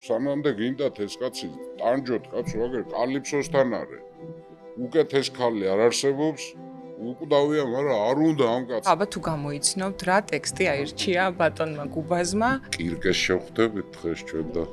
სანამდე გინდათ ეს კაცი ტანჯოთ კაცო აგერ კალიფსოსთან არის. უკეთეს ქალი არ არსებობს. უკვდავია, მაგრამ არ უნდა ამ კაცს. აბა თუ გამოიცნობთ რა ტექსტი აირჩია ბატონმა გუბაზმა? კირკეს შევხვდებით დღეს ჩვენ და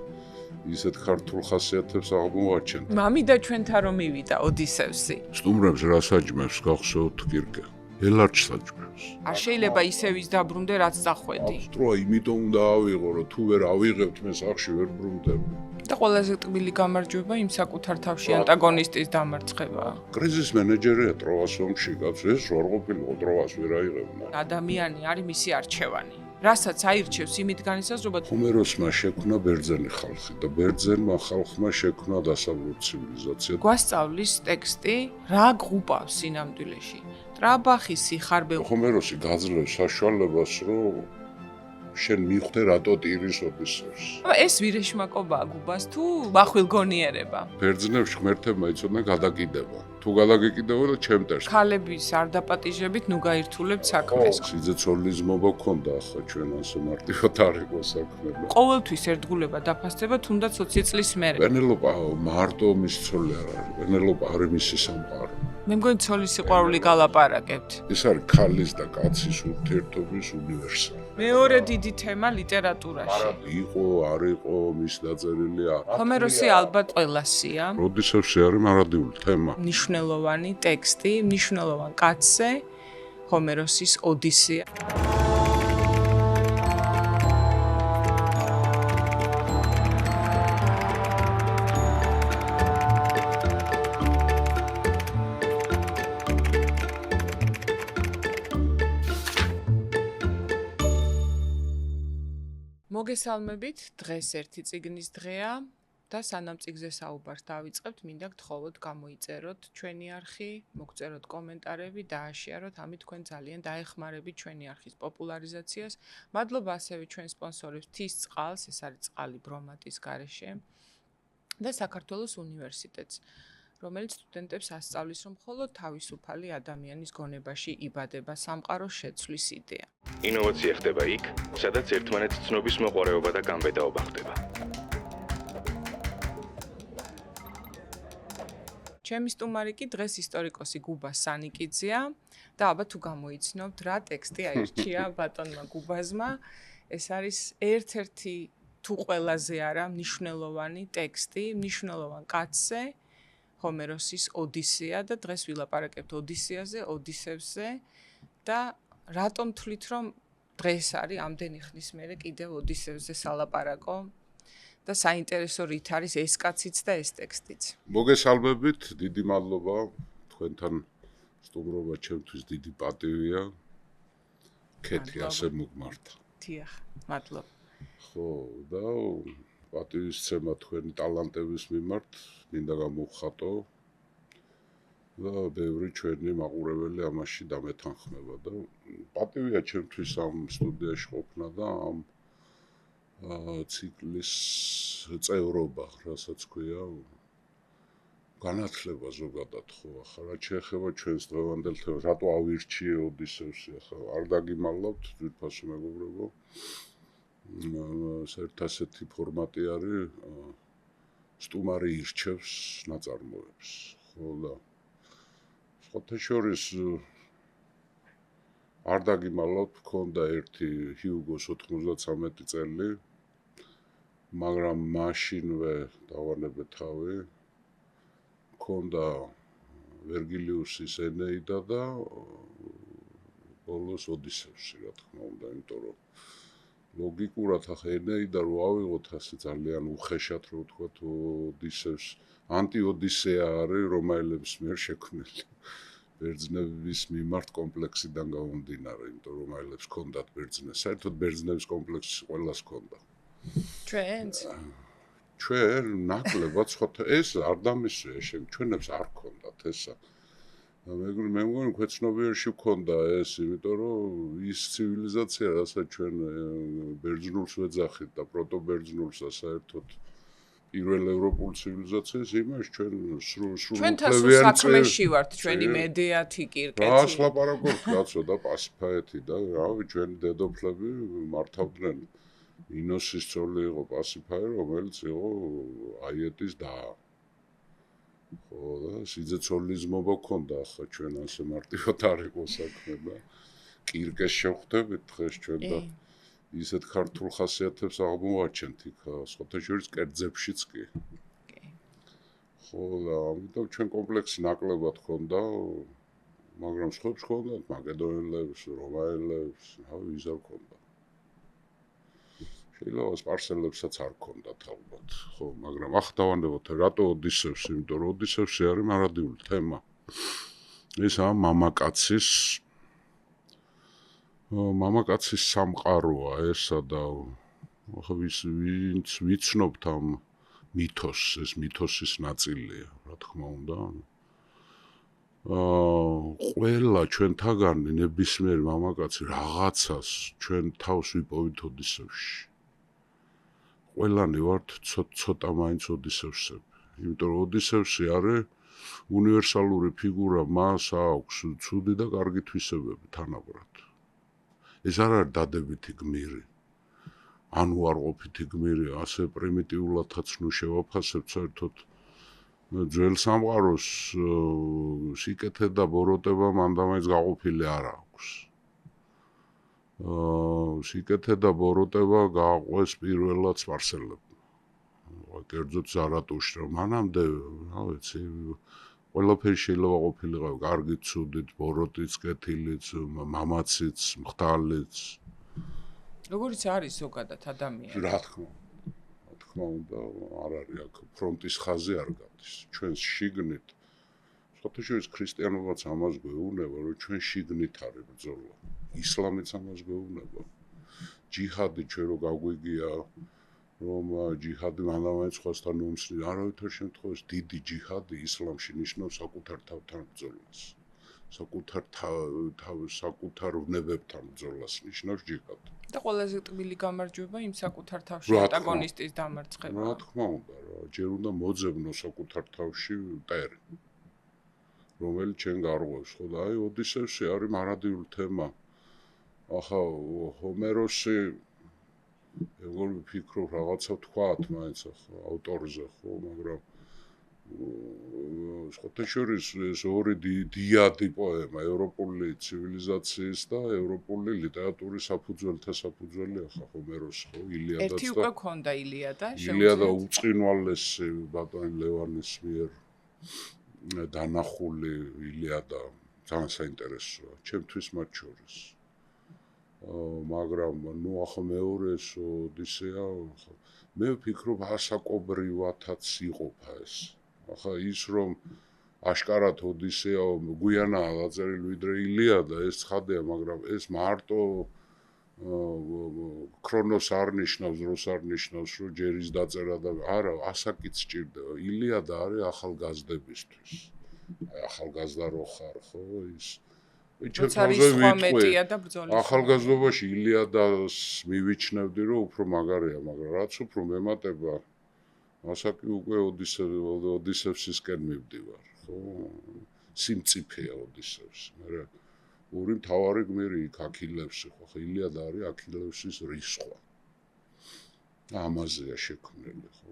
ისეთ ქართულ ხასიათებს აღმოვაჩენთ. მამიდა ჩვენთან რომ მივიდა ოდისევსი. სტუმრებს რა საჭმევს გახსოვთ კირკე? ელარჯს საჭმევს. არ შეიძლება ისევ ის დაბრუნდე რაც წახვედი. ავსტროა იმიტომ უნდა ავიღო, რომ თუ ვერ ავიღებთ მე სახში ვერ ბრუნდები. და ყველაზე ტკბილი გამარჯვება იმ საკუთარ თავში ანტაგონისტის დამარცხებაა. კრიზის მენეჯერია ტროვას ომში, კაცო, ეს რო არ ყოფილიყო ტროვას ვერ აიღებდა. ადამიანი არის მისი არჩევანი. რასაც აირჩევს იმით განისაზღვრება. ჰომეროსმა შექმნა ბერძენი ხალხი და ბერძენმა ხალხმა შექმნა დასავლური ცივილიზაცია. გვასწავლის ტექსტი რა გღუპავს სინამდვილეში. ტრაბახის სიხარბე. ჰომეროსი გაძლევს საშუალებას, რომ შენ მიხვდე რატო ტირის ოდისევს. ეს ვირეშმაკობაა გუბას თუ მახვილგონიერება. ბერძნებს ღმერთებმა იცოდნენ გადაკიდება. თუ გადაგეკიდებო და ჩემტერს. ქალების არ დაპატიჟებით ნუ გაირთულებთ საქმეს. სიძეცოლიზმობა გქონდა ახლა ჩვენ ასე მარტივად არ იყო საქმე. ყოველთვის ერთგულება დაფასდება თუნდაც 20 წლის მერე. პენელოპა მარტო მის ცოლი არ არის. პენელოპა არის მისი სამყარო. მე მგონი ცოლის სიყვარული გალაპარაკებთ. ეს არის ქალის და კაცის ურთიერთობის უნივერსალი. მეორე დიდი თემა ლიტერატურაში. იყო, არ იყო, მის დაწერილი არ. ჰომეროსი ალბათ ყველასია. ოდისევსი არის მარადიული თემა. მნიშვნელოვანი ტექსტი, მნიშვნელოვანი კაცზე, ჰომეროსის ოდისეა. მოგესალმებით, დღეს ერთი წიგნის დღეა და სანამ წიგნზე საუბარს დავიწყებთ, მინდა გთხოვოთ გამოიწეროთ ჩვენი არხი, მოგწეროთ კომენტარები და აშიაროთ, ამით თქვენ ძალიან დაეხმარებით ჩვენი არხის პოპულარიზაციას. მადლობა ასევე ჩვენ სპონსორებს მთის წყალს, ეს არის წყალი ბრომატის გარეშე და საქართველოს უნივერსიტეტს, რომელიც სტუდენტებს ასწავლის, რომ მხოლოდ თავისუფალი ადამიანის გონებაში იბადება სამყაროს შეცვლის იდეა. ინოვაცია ხდება იქ, სადაც ერთმანეთს ცნობის მოყვარეობა და გამბედაობა ხდება. ჩემი სტუმარი კი დღეს ისტორიკოსი გუბა სანიკიძეა და აბა თუ გამოიცნობთ რა ტექსტი აირჩია ბატონმა გუბაზმა, ეს არის ერთ-ერთი თუ ყველაზე არა მნიშვნელოვანი ტექსტი, მნიშვნელოვანი კაცზე, ჰომეროსის ოდისეა და დღეს ვილაპარაკებთ ოდისეაზე, ოდისევსზე და რატომ თვლით რომ დღეს არის ამდენი ხნის მერე კიდევ ოდისევსზე სალაპარაკო და საინტერესო რით არის ეს კაციც და ეს ტექსტიც. მოგესალმებით, დიდი მადლობა თქვენთან სტუმრობა ჩემთვის დიდი პატივია. ქეთი ასე მოგმართა. დიახ, მადლობა. ხო, და პატივისცემა თქვენი ტალანტების მიმართ მინდა გამოვხატო და ბევრი ჩვენი მაყურებელი ამაში დამეთანხმება და პატივია ჩემთვის ამ სტუდიაში ყოფნა და ამ ციკლის წევრობა, რასაც ქვია, განათლება ზოგადად ხო, ახლა რაც შეეხება ჩვენს დღევანდელ თემას, რატო ავირჩიე ოდისევსი, ახლა არ დაგიმალავთ, ძვირფასო მეგობრებო. ერთ ასეთი ფორმატი არის, სტუმარი ირჩევს ნაწარმოებს, ხო და სხვათა შორის არ დაგიმალავთ, მქონდა ერთი ჰიუგოს 93 წელი, მაგრამ მაშინვე დავანებე თავი, მქონდა ვერგილიუსის ენეიდა და ბოლოს ოდისევსი, რა თქმა უნდა, იმიტომ რომ ლოგიკურად ახლა ენეიდა რო ავიღოთ ასე ძალიან უხეშად რო ვთქვათ ოდისევს ანტიოდისეა არის რომაელების მიერ შექმნილი ბერძნების მიმართ კომპლექსიდან გამომდინარე, იმიტომ რომ რომაელებს ჰქონდათ ბერძნებს, საერთოდ ბერძნების კომპლექსი ყველას ჰქონდა. ჩვენც? ჩვენ ნაკლებად სხვათა ეს არ დამისვია, ჩვენებს არ ჰქონდათ ესა. მე მგონი ქვეცნობიერში ჰქონდა ეს, იმიტომ რომ ის ცივილიზაცია, რასაც ჩვენ ბერძნულს ვეძახით და პროტობერძნულს და საერთოდ პირველ ევროპულ ცივილიზაციას იმას ჩვენ ჩვენთან სულ საქმეში ვართ, ჩვენი მედეათი, კირკეთი. რას ლაპარაკობთ კაცო და პასიფაეთი და რავი ჩვენი დედოფლები მართავდნენ ინოსის ცოლი იყო პასიფაი, რომელიც იყო აიეტის და. ხო და სიძეცოლის მობა ქონდა ახლა ჩვენ ასე მარტივად არ იყო საქმე და კირკეს შევხვდებით დღეს ჩვენ და ისეთ ქართულ ხასიათებს აღმოვაჩენთ იქ სხვათა შორის კერძებშიც კი. ხო და ამიტომ ჩვენ კომპლექსი ნაკლებად ქონდა, მაგრამ სხვებს ქონდათ მაკედონელებს, რომაელებს, ვის არ ქონდა. შეიძლება სპარსელებსაც არ ქონდათ ალბათ, ხო, მაგრამ ახ დავანებოთ რატო ოდისევსი, იმიტომ რომ ოდისევსი არის მარადიული თემა. ესაა მამაკაცის სამყაროა ესა და ახ ვინც ვიცნობთ ამ მითოსს, ეს მითოსის ნაწილია, რა თქმა უნდა. ყველა ჩვენთაგანი ნებისმიერი მამაკაცი რაღაცას ჩვენ თავს ვიპოვით ოდისევსში. ყველანი ვართ ცოტა მაინც ოდისევსები. იმიტომ რომ ოდისევსი არის უნივერსალური ფიგურა, მას აქვს ცუდი და კარგი თვისებები თანაბრად. ეს არ არის დადებითი გმირი. ან უარყოფითი გმირი, ასე პრიმიტიულადაც ნუ შევაფასებთ საერთოდ ძველ სამყაროს სიკეთე და ბოროტება მანდამაინც გაყოფილი არ აქვს. სიკეთე და ბოროტება გააყვეს პირველად სპარსელებმა. კერძოდ ზარატუშტრა, მანამდე, რა ვიცი, ყველაფერი შეიძლება ყოფილიყო, კარგით, ცუდით, ბოროტიც, კეთილიც, მამაციც, მხტალიც. როგორიც არის ზოგადად ადამიანი. რა თქმა უნდა, არ არის აქ ფრონტის ხაზი არ გადის. ჩვენ შიგნით, სხვათა შორის ქრისტიანობაც ამას გვეუბნება, რომ ჩვენ შიგნით არის ბრძოლა. ისლამიც ამას გვეუბნება. ჯიჰადი ჩვენ რო გაგვიგია, რომ ჯიჰადი მანავენ სხვასთან უმსხვილ, არავითარ შემთხვევაში დიდი ჯიჰადი ისლამში ნიშნავს საკუთარ თავთან ბრძოლას. საკუთარ ვნებებთან ბრძოლას ნიშნავს ჯიჰადი. და ყველაზე ტკბილი გამარჯვება იმ საკუთარ თავში ანტაგონისტის დამარცხება. რა თქმა უნდა, ჯერ უნდა მოძებნო საკუთარ თავში მტერი, რომელიც ჩვენ გარღვევს, ხო და აი ოდისევსი არის მარადიული თემა. ახლა ჰომეროსი ეგრე ვფიქრობ რაღაცა თქვათ მაინც ახლა ავტორზე, ხო, მაგრამ სხვათა შორის ეს ორი დიადი პოემა, ევროპული ცივილიზაციის და ევროპული ლიტერატურის საფუძველთა საფუძველი ახლა ჰომეროსი, ხო, ილიადაც და ერთი უკვე ქონდა ილიადა, ილიადა უწყინვალესი ბატონ ლევანის მიერ დანახული ილიადა ძალიან საინტერესოა, ჩემთვის მათ შორის. მაგრამ ნუ ახლა მეორეს ოდისეა, მე ვფიქრობ ასაკობრივათაც იყოფა ეს. ახლა ის რომ აშკარად ოდისეა გვიანაა დაწერილი ვიდრე ილიადა, ეს ცხადია, მაგრამ ეს მარტო ქრონოს არ ნიშნავს, დროს არ ნიშნავს, რომ ჯერ ის დაწერა და არა, ასაკიც სჭირდება. ილიადა არის ახალგაზრდებისთვის. აი ახალგაზრდა რო ხარ, ხო, ის ახალგაზრდობაში ილიადას მივიჩნევდი, რომ უფრო მაგარია, მაგრამ რაც უფრო მემატება ასაკი უკვე ოდისევსისკენ მივდივარ, ხო? სიმწიფეა ოდისევსი. მაგრამ ორი მთავარი გმირი იქ აქილევსი, ხო? ილიადა არის აქილევსის რისხვა. ამაზეა შექმნილი, ხო?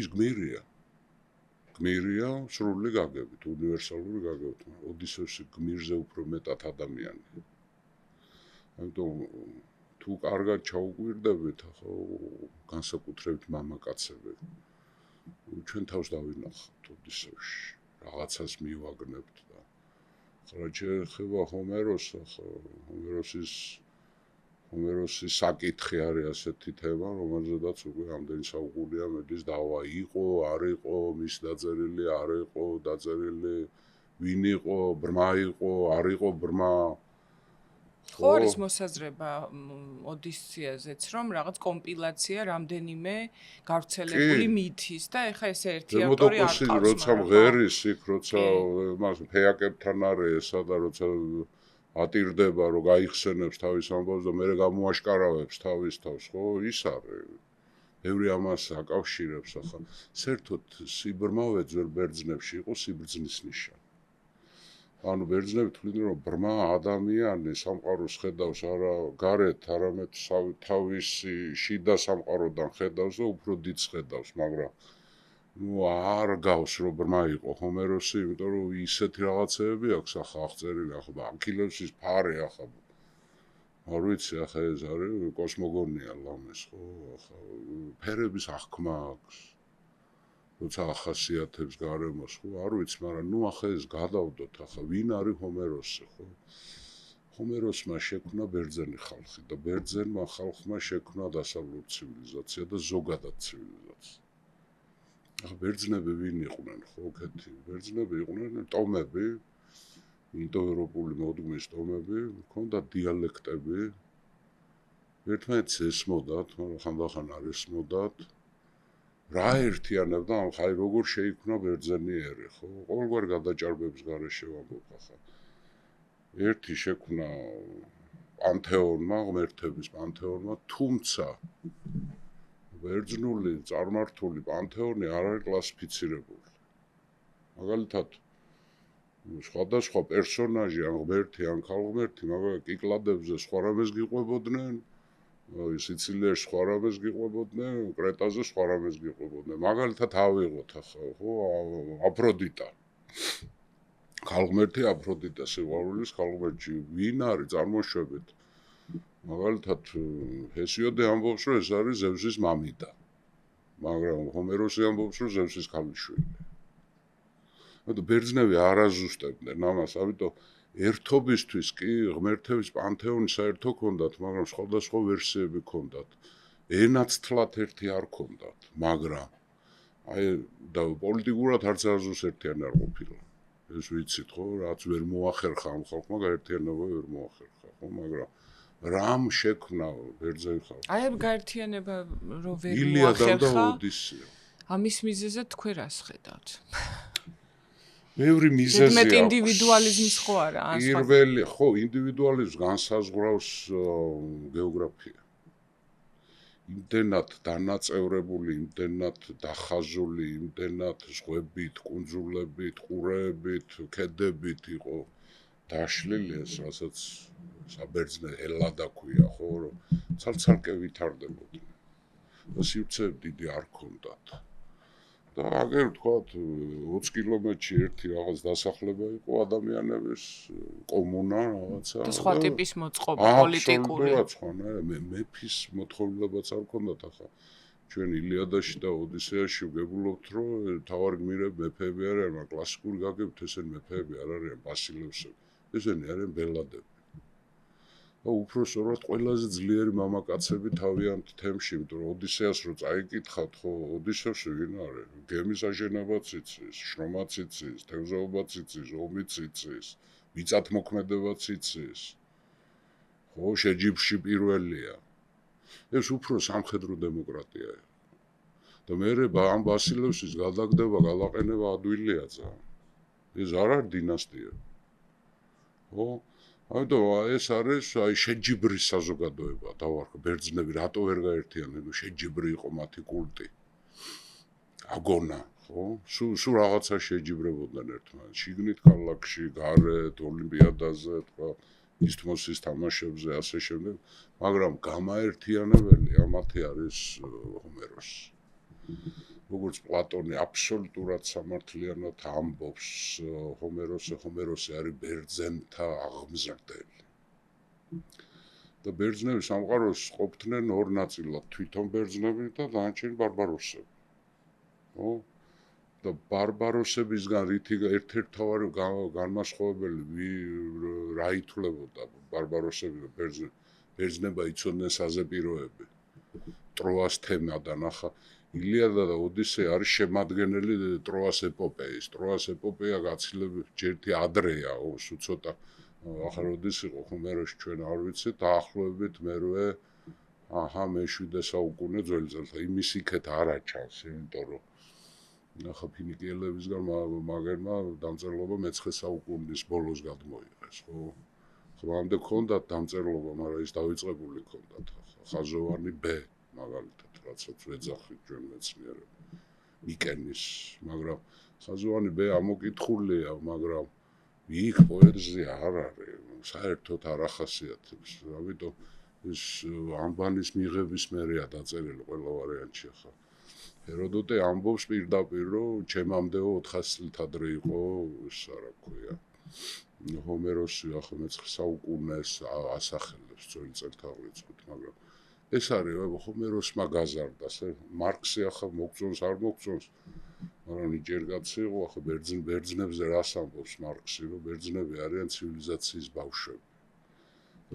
ის გმირია სრული გაგებით, უნივერსალური გაგებით. ოდისევსი გმირზე უფრო მეტად ადამიანია. ამიტომ თუ კარგად ჩაუკვირდებით, ხო, განსაკუთრებით მამაკაცები, ჩვენ თავს დავინახავთ ოდისევსში, რაღაცას მივაგნებთ და ახლა შეიძლება ჰომეროსს, ხო, ჰომეროსის საკითხი არის ასეთი თემა, რომელზედაც უკვე ამდენი საუკუნეა მედის დავა იყო, არ იყო, მის დაწერილი, არ იყო დაწერილი, ვინ იყო, ბრმა იყო, არ იყო ბრმა. ხო არის მოსაზრება ოდისეაზეც, რომ რაღაც კომპილაცია რამდენიმე გავრცელებული მითის და ეხა ეს ერთი ავტორი არ ყავს. როცა მღერის იქ, როცა მას ფეაკებთან არის ესა და როცა ატირდება, რომ გაიხსენებს თავის ამბავს და მერე გამოაშკარავებს თავის თავს, ხო, ის არის. ბევრი ამას აკავშირებს ახლა. საერთოდ სიბრმავე ძველ ბერძნებში იყო სიბრძნის ნიშანი. ანუ ბერძნები თვლიდნენ რომ ბრმა ადამიანი სამყაროს ხედავს არა გარეთ, არამედ თავისი შიდა სამყაროდან ხედავს და უფრო დიდს ხედავს, მაგრამ არ გავს რომ ბრმა იყო ჰომეროსი, იმიტომ რომ ისეთი რაღაცეები აქვს ახლა აღწერილი, ახლა აქილევსის ფარი ახლა არ ვიცი, ახლა ეს არის კოსმოგონია ლამეს, ხო? ახლა ფერების აღქმა აქვს. როცა ახასიათებს გარემოს, ხო? არ ვიცი, მაგრამ ახლა ეს გადავდოთ, ახლა ვინ არის ჰომეროსი, ხო? ჰომეროსმა შექმნა ბერძენი ხალხი და ბერძენმა ხალხმა შექმნა დასავლური ცივილიზაცია და ზოგადად ცივილიზაცია. ახლა ბერძნები ვინ იყვნენ, ხო, კეთი? ბერძნები იყვნენ ტომები, ინდოევროპული მოდგმის ტომები, ჰქონდათ დიალექტები, ერთმანეთს ესმოდათ, მაგრამ ხანდახან არ ესმოდათ. რა ერთიანებდა ამ ხაი როგორ შეიქმნა ბერძენი ერი, ხო? ყოველგვარ გადაჭარბების გარეშე ვამბობ ახლა. ერთი შექმნა პანთეონმა, ღმერთების პანთეონმა, თუმცა ბერძნული წარმართული პანთეონი არ არის კლასიფიცირებული. მაგალითად, სხვადასხვა პერსონაჟი, ან ღმერთი, ან ქალღმერთი, მაგრამ კიკლადებზე სხვა რამეს გიყვებოდნენ, სიცილიაში სხვა რამეს გიყვებოდნენ, კრეტაზე სხვა რამეს გიყვებოდნენ. მაგალითად ავიღოთ ახლა, ხო, აფროდიტა. ქალღმერთი აფროდიტა, სიყვარულის ქალღმერთი, ვინ არის წარმოშვებით? მაგალითად, ჰესიოდე ამბობს, რომ ეს არის ზევსის მამიდა. მაგრამ ჰომეროსი ამბობს, რომ ზევსის ქალიშვილი. ბერძნები არ აზუსტებდნენ ამას, ამიტომ ერთობისთვის კი ღმერთების პანთეონი საერთო ჰქონდათ, მაგრამ სხვადასხვა ვერსიები ჰქონდათ. ენაც თლათ ერთი არ ჰქონდათ, მაგრამ და პოლიტიკურად არც აზუს ერთიანი არ ყოფილა. ეს ვიცით, ხო, რაც ვერ მოახერხა ამ ხალხმა, გაერთიანება ვერ მოახერხა, ხო, მაგრამ რამ შექმნა ბერძენი ხალხი? აი ამ გაერთიანება რო ვერ ილიადა და მოახერხა, ოდისეა. ამის მიზეზად თქვენ რას ხედავთ? ბევრი მიზეზი აქვს. მეტ ინდივიდუალიზმის ხო არა? ან სხვა პირველი, ხო, ინდივიდუალიზმს განსაზღვრავს გეოგრაფია. იმდენად დანაწევრებული, იმდენად დახაზული, იმდენად ზღვებით, კუნძულებით, ყურეებით, ქედებით იყო დაშლილი ეს, რასაც საბერძნე ელადა ქვია, ხო, რომ ცალ-ცალკე ვითარდებოდნენ. და სივრცეები დიდი არ ჰქონდათ. და აგერ ვთქვათ 20 კილომეტრში ერთი რაღაც დასახლება იყო ადამიანების კომუნა რაღაცა. და სხვა ტიპის მოწყობა პოლიტიკური. აბსოლუტურად სხვა, მეფის მოთხოვნილებაც არ ჰქონდათ ახლა. ჩვენ ილიადაში და ოდისეაში ვგებულობთ, რომ თავარი გმირები მეფეები არიან, მაგრამ კლასიკური გაგებით ესენი მეფეები არ არიან, ბასილევსები. ესენი არიან ბელადები. და უფრო სწორად ყველაზე ძლიერი მამაკაცები თავიანთ თემში, იმიტომ რომ ოდისეას რო წაიკითხავთ, ხო, ოდისევსი ვინ არის? გემის აშენებაც იცის, შრომაც იცის, თევზაობაც იცის, ომიც იცის, მიწათმოქმედებაც იცის. ხო, შეჯიბრში პირველია. ეს უფრო სამხედრო დემოკრატია. და მე ამ ბასილევსის გადაგდება, გალაყენება ადვილია ძალიან. ეს არ არის დინასტია. ხო? ამიტომ ეს არის შეჯიბრის საზოგადოება, დავარქვა ბერძნები რატო ვერ გაერთიანდნენ, შეჯიბრი იყო მათი კულტი. აგონა, ხო? სულ რაღაცა შეჯიბრებოდნენ ერთმანეთს, შიგნით ქალაქში, გარეთ, ოლიმპიადაზე, თქვა, ისთმოსის თამაშებზე, ასე შემდეგ, მაგრამ გამაერთიანებელი მათი არის ჰომეროსი. როგორც პლატონი აბსოლუტურად სამართლიანად ამბობს, ჰომეროსი არის ბერძენთა აღმზრდელი. და ბერძნები სამყაროს ყოფდნენ ორ ნაწილად, თვითონ ბერძნები და დანარჩენი ბარბაროსები. ხო? და ბარბაროსებისგან ერთ-ერთი მთავარი განმასხვავებელი რა ითვლებოდა ბარბაროსები და ბერძნებმა იცოდნენ საზეპიროები. ტროას თემადან ახლა ილიადა და ოდისეა არის შემადგენელი ტროას ეპოპეის. ტროას ეპოპეა გაცილებით ჯერთი ადრეა, სულ ცოტა ახლა როდის იყო ჰომეროსი ჩვენ არ ვიცით, დაახლოებით მერვე მე-7 საუკუნე ძველი წელთა. იმის იქეთ არ აჩანს, იმიტომ რომ ახლა ფინიკიელებისგან მაგერმა დამწერლობა მე-9 საუკუნის ბოლოს გადმოიღეს, ხო? ხმამდე ჰქონდათ დამწერლობა, მაგრამ ის დავიწყებული ჰქონდათ. ხაზოვანი ბ მაგალითად, რაცაც ვეძახით ჩვენ მეცნიერები მიკენის, მაგრამ ხაზოვანი ბ ამოკითხულია, მაგრამ იქ პოეზია არ არის, საერთოდ არ ახასიათებს, ამიტომ ეს ამბანის მიღების მერეა დაწერილი ყველა ვარიანტში ახლა. ჰეროდოტე ამბობს პირდაპირ, რომ ჩემამდეო 400 წლით ადრე იყო ეს რა ქვია. ჰომეროსი ახლა მე-9 საუკუნეს ასახელებს ძველი წელთაღრიცხვით, მაგრამ ეს არის ჰომეროსმა გაზარდა, მარქსი ახლა მოგწონს არ მოგწონს, მაგრამ ნიჭიერ კაცი იყო, ახლა ბერძნებზე რას ამბობს მარქსი, რომ ბერძნები არიან ცივილიზაციის ბავშვები.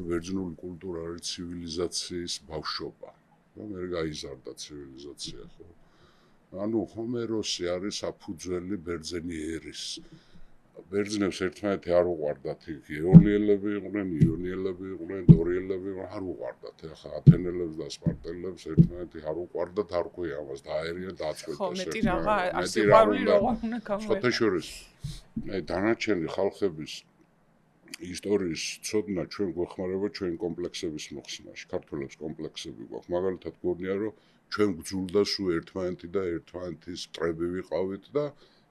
ბერძნული კულტურა არის ცივილიზაციის ბავშვობა. მე გაიზარდა ცივილიზაცია, ხო? ანუ ჰომეროსი არის საფუძველი ბერძენი ერის. ბერძნებს ერთმანეთი არ უყვარდათ, ეოლიელები იყვნენ, იონიელები იყვნენ, დორიელები იყვნენ, არ უყვარდათ. ახლა ათენელებს და სპარტელებს ერთმანეთი არ უყვარდათ, არ ყვია ამას, დაერიან, დაწყვეტეს. ხო, მეტი რაღა სიყვარული როგორ უნდა გამოიყენოს. შოთაშორის დანარჩენი ხალხების ისტორიის ცოდნა ჩვენ გვეხმარება ჩვენ კომპლექსების მოხსნაში. ქართველებს კომპლექსები გვაქვს. მაგალითად გონია, რომ ჩვენ გძულდა სულ ერთმანეთი და ერთმანეთის მტრები ვიყავით და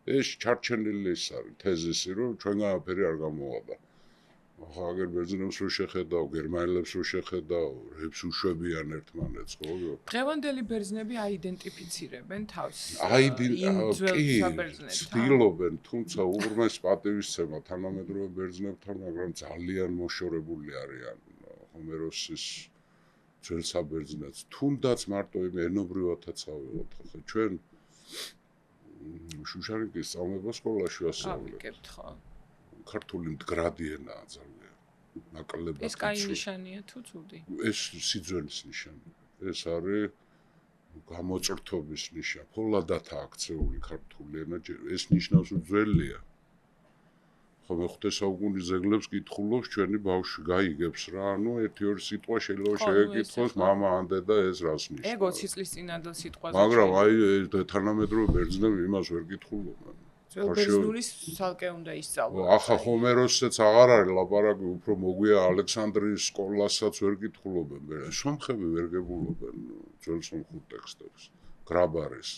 ეს ჩარჩენილი ის არის თეზისი, რომ ჩვენ განაფერი არ გამოვადა. ახლა აგერ ბერძნებს რო შეხედავ, გერმანელებს რო შეხედავ, რებს უშვებიან ერთმანეთს, ხო? დღევანდელი ბერძნები აიდენტიფიცირებენ თავს. ცდილობენ, თუმცა უღრმეს პატივისცემა თანამედროვე ბერძნებთან, მაგრამ ძალიან მოშორებული არიან ჰომეროსის ძველ საბერძნეთს. თუნდაც მარტო იმ ენობრივათაც ავიღოთ, ხო? ჩვენ შუშარიკის სწავლება სკოლაში ვასწავლეთ. ავიკებთ, ხო? ქართული მდგრადი ენაა ძალიან. ნაკლებად. ეს კაი ნიშანია თუ ცუდი? ეს სიძველის ნიშანია. ეს არის გამოწრთობის ნიშანი. ფოლადათა აქცეული ქართული ენა, ეს ნიშნავს რომ ძველია. ხო მე-5 საუკუნის ძეგლებს კითხულობს ჩვენი ბავშვი გაიგებს რა, ანუ 1-2 სიტყვა შეიძლება შეეკითხოს მამა ან დედა ეს რას ნიშნავს. ეგ 20 წლის წინანდელ სიტყვაზე. მაგრამ აი თანამედროვე ბერძნები იმას ვერ კითხულობენ. ბერძნულის ცალკე უნდა ისწავლო. ახლა ჰომეროსსაც აღარ არის ლაპარაკი, უფრო მოგვია ალექსანდრიის სკოლასაც ვერ კითხულობენ. სომხები ვერ გებულობენ ძველ სომხურ ტექსტებს. გრაბარის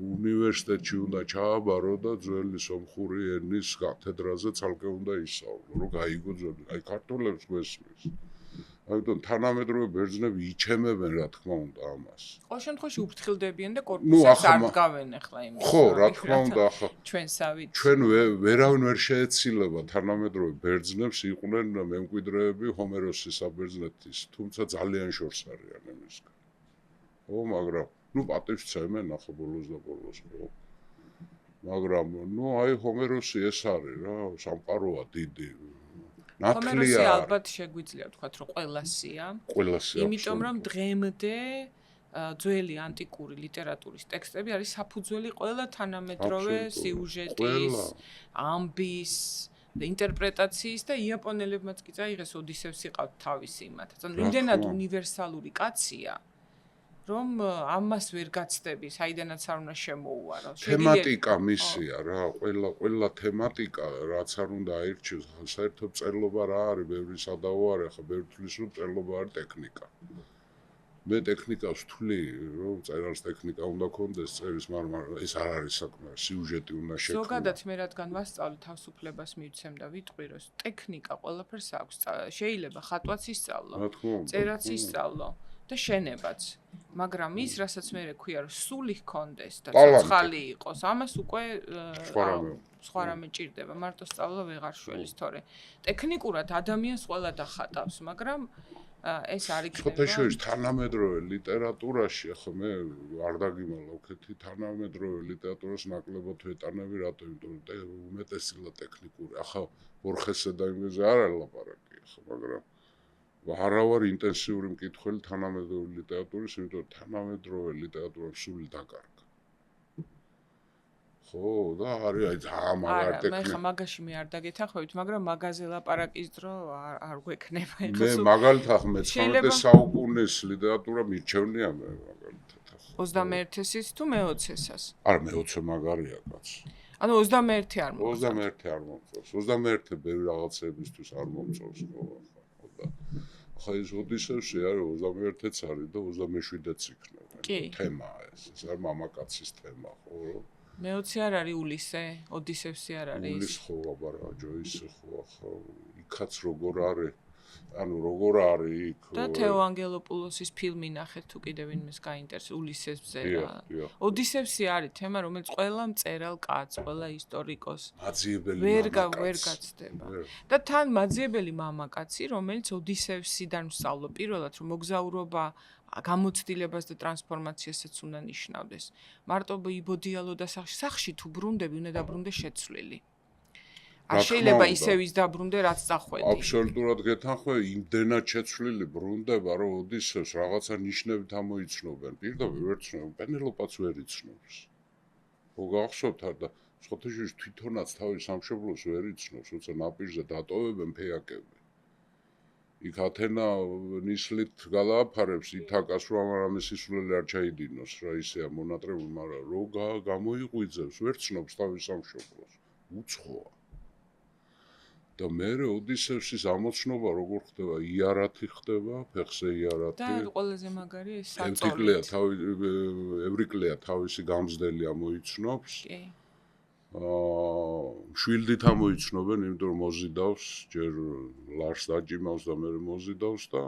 უნივერსიტეტში უნდა ჩააბარო და ძველი სომხური ენის კათედრაზე ცალკე უნდა ისწავლო, რომ გაიგო ძველი. აი ქართველებს გვესმის. ამიტომ თანამედროვე ბერძნები იჩემებენ რა თქმა უნდა ამას. ყოველ შემთხვევაში უფრთხილდებიან და კორპუსებს არ დგავენ ახლა იმის. ხო, რა თქმა უნდა, ახლა ჩვენსავით. ჩვენ ვერავინ ვერ შეეცილება თანამედროვე ბერძნებს იყვნენ მემკვიდრეები ჰომეროსის საბერძნეთის, თუმცა ძალიან შორს არიან ამისგან. ხო, მაგრამ პატივისცემენ ახლა ბოლოს და ბოლოს, ხო. მაგრამ აი ჰომეროსი ეს არის რა, სამყაროა დიდი. ჰომეროსი ალბათ შეგვიძლია ვთქვათ, რომ ყველასია. იმიტომ რომ დღემდე ძველი ანტიკური ლიტერატურის ტექსტები არის საფუძველი ყველა თანამედროვე სიუჟეტის, ამბის, ინტერპრეტაციის და იაპონელებმაც კი წაიღეს ოდისევსი ყავთ თავისი იმათ. ანუ იმდენად უნივერსალური კაცია, რომ ამას ვერ გაცდები, საიდანაც არ უნდა შემოუარო. თემატიკა მისია რა, ყველა თემატიკა რაც არ უნდა აირჩიოს, საერთოდ წერლობა რა არის, ბევრი სადავო არის, ახლა ბევრი თვლის რომ წერლობა არის ტექნიკა. მე ტექნიკას ვთვლი, რომ წერალს ტექნიკა უნდა კონდეს, წერის მაგრამ ეს არ არის საქმე, სიუჟეტი უნდა შექმნას. ზოგადად მე რადგან ვასწავლე თავისუფლებას მივცემ და ვიტყვი, რომ ტექნიკა ყველაფერს აქვს. შეიძლება ხატვაც ისწავლო, წერაც ისწავლო. და შენებაც. მაგრამ ის, რასაც მე ვქვია, რომ სული ჰქონდეს და ცოცხალი იყოს, ამას უკვე სხვა რამე ჭირდება. მარტო სწავლა ვეღარ შველის, თორე ტექნიკურად ადამიანს ყველა დახატავს, მაგრამ ეს არ იქნება. შოთაშორის თანამედროვე ლიტერატურაში, ახლა მე არ დაგიმალავქეთი, თანამედროვე ლიტერატურას ნაკლებად ვეტანები, რატო? იმიტომ რომ უმეტესილა ტექნიკური. ახლა ბორხესზე და იმაზე არ არის ლაპარაკი, ახლა, მაგრამ არა ვარ ინტენსიური მკითხველი თანამედროვე ლიტერატურის, იმიტომ რომ თანამედროვე ლიტერატურა სული დაკარგა. ხო, და არის აი ძალიან მაგარი ტექნიკა. მე ხა მაგაში მე არ დაგეთანხმებით, მაგრამ მაგაზე ლაპარაკის დრო არ გვექნება ეხლა. მე მაგალითად მე-19 საუკუნის ლიტერატურა მირჩევნია მე მაგალითად. 21-ის თუ მე-20-ეს? არა, მე-20 მაგარია კაც. ანუ 21 არ მომწონს. 21 არ მომწონს. 21 ბევრი რაღაცებისთვის არ მომწონს, ხო. ახლა ეს ოდისევსი არის 21-იც არის და 27-იც იქნება. თემაა ეს არის მამაკაცის თემა, ხო? მეოცე არ არის ულისე, ოდისევსი არ არის. ულის ხო აბარა ჯოისი ხო ახლა იქაც როგორ არის ანუ როგორ არის იქ და თეო ანგელოპულოსის ფილმი ნახეთ თუ კიდევ ვინმეს გაინტერესებს ულისესზე რა. ოდისევსი არის თემა რომელიც ყველა მწერალ კაცს, ყველა ისტორიკოს ვერ გაცდება. და თან მაძიებელი მამაკაცი, რომელიც ოდისევსიდან ვსწავლო პირველად რომ მოგზაურობა გამოცდილებას და ტრანსფორმაციასაც უნდა ნიშნავდეს. მარტო იბოდიალოდა სახში თუ ბრუნდები, უნდა დაბრუნდეს შეცვლილი. არ შეიძლება ისევ ის დაბრუნდე რაც წახვედი. აბსოლუტურად გეთანხმები, იმდენად შეცვლილი ბრუნდება, რომ ოდისევს რაღაცა ნიშნებით ამოიცნობენ. პირდაპირ ვერ ცნობენ, პენელოპაც ვერ იცნობს. ხო გახსოვთ და სოთეშის თვითონაც თავის სამშობლოს ვერ იცნობს, როცა ნაპირზე დატოვებენ ფეაკები. იქ ათენა ნისლით გადააფარებს ითაკას რომ ამის სისულელი არ ჩაიდინოს რა ისეა მონატრებული, მაგრამ რო გამოიყვიძებს, ვერ ცნობს თავის სამშობლოს. უცხოა. და მერე ოდისევსის ამოცნობა როგორ ხდება? იარათი ხდება, ფეხზე იარათი. და ყველაზე მაგარი ეს საწოლით. ევრიკლეა თავისი გამზდელი ამოიცნობს. კი. შვილდით ამოიცნობენ, იმიტომ რომ მოზიდავს, ჯერ ლარს დაჭიმავს და მერე მოზიდავს და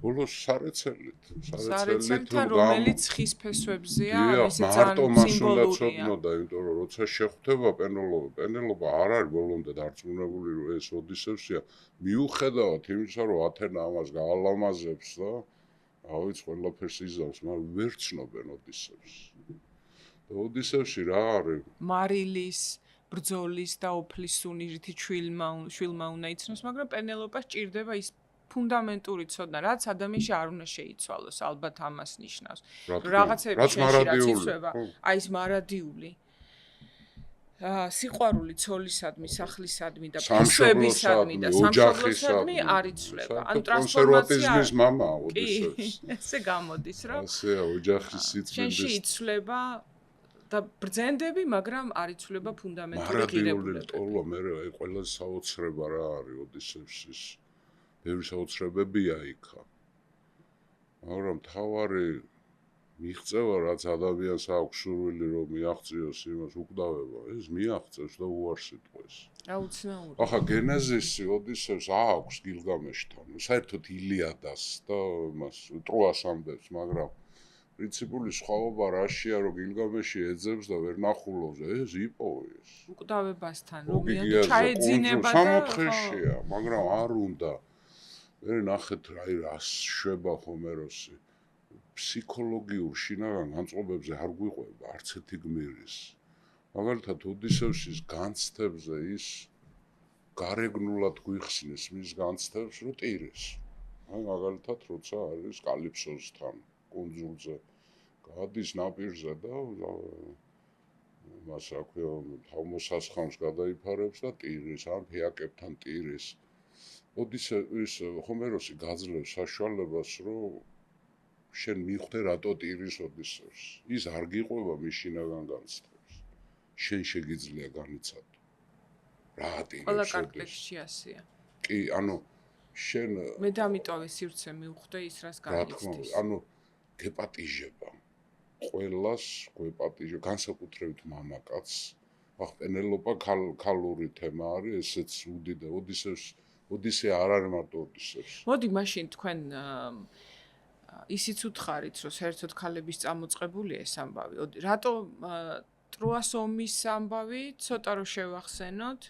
ბოლოს სარეცელით რომელიც ხის ფესვებზეა, ესე მარტო მას უნდა ცოდნოდა, იმიტომ რომ როცა შეხვდება პენელოპა არ არის ბოლომდე დარწმუნებული რომ ეს ოდისევსია, მიუხედავად იმისა რომ ათენა ამას გაალამაზებს და ავიც ყველაფერს იზავს, მაგრამ ვერ ცნობენ ოდისევს. ოდისევსი რა არის? მარილის, ბრძოლის და ოფლის სუნიჟითი შვილმა უნდა იცნოს, მაგრამ პენელოპა სჭირდება ის ფუნდამენტური ცოდნა, რაც ადამიანში არ უნდა შეიცვალოს, ალბათ ამას ნიშნავს. რაღაცები შენში რაც იცვება, აი ეს მარადიული. სიყვარული ცოლისადმი, სახლისადმი და ფესვებისადმი და სამშობლოსადმი არ იცვლება. ანუ ტრანსფორმაციის მამა ოდისევს. ესე გამოდის, რომ ასეა ოჯახის სიწმინდეს. შენში იცვლება და ბრძენდები, მაგრამ არ იცვლება ფუნდამენტური ღირებულებები. ტოლო მე აი ყველა საოცრება რა არის ოდისევსის. ბევრი საოცრებებია იქა. მაგრამ თავარი მიღწევა რაც ადამიანს აქვს სურვილი რომ მიაღწიოს იმას უკვდავება, ეს მიაღწევს და უარს იტყვის. აუცილებლად. ახლა გენეზისი ოდისევს აქვს გილგამეშთან, საერთოდ ილიადას და მას ტროას ამბებს, მაგრამ პრინციპული სხვაობა რაშია რომ გილგამეში ეძებს და ვერ ნახულობს, ეს იპოვეს. უკვდავებასთან რომ ჩაეძინება და სამოთხეშია, მაგრამ არ უნდა. მე ნახეთ აი რას შვება ჰომეროსი. ფსიქოლოგიურ შინაგან განწყობებზე არ გვიყვება არც ერთი გმირის. მაგალითად ოდისევსის განცდებზე ის გარეგნულად გვიხსნის მის განცდებს რომ ტირეს. აი მაგალითად როცა არის კალიფსოსთან კუნძულზე გადის ნაპირზე და მას რა ქვია თავმოსასხამს გადაიფარებს და ტირის ან ფეაკებთან ტირის. ოდისევის ჰომეროსი გაძლევს საშუალებას რომ შენ მიხვდე რატო ტირის ოდისევს. ის არ გიყვება მის შინაგან განცდებს. შენ შეგიძლია განიცადო. რა ტირებს? ყველა კარკლებში ასეა. კი, ანუ შენ მე დამიტოვე სივრცე მივხვდე ის რას განიცდის. ანუ გეპატიჟება. ყველას გვეპატიჟება, განსაკუთრებით მამაკაცს. ახ პენელოპა ქალური თემა არის, ესეც უდიდა ოდისე არ არის მარტო ოდისევს. მოდი მაშინ თქვენ ისიც უთხარით, რომ საერთოდ ქალების წამოწყებულია ეს ამბავი. რატო ტროას ომის ამბავი ცოტა რომ შევახსენოთ,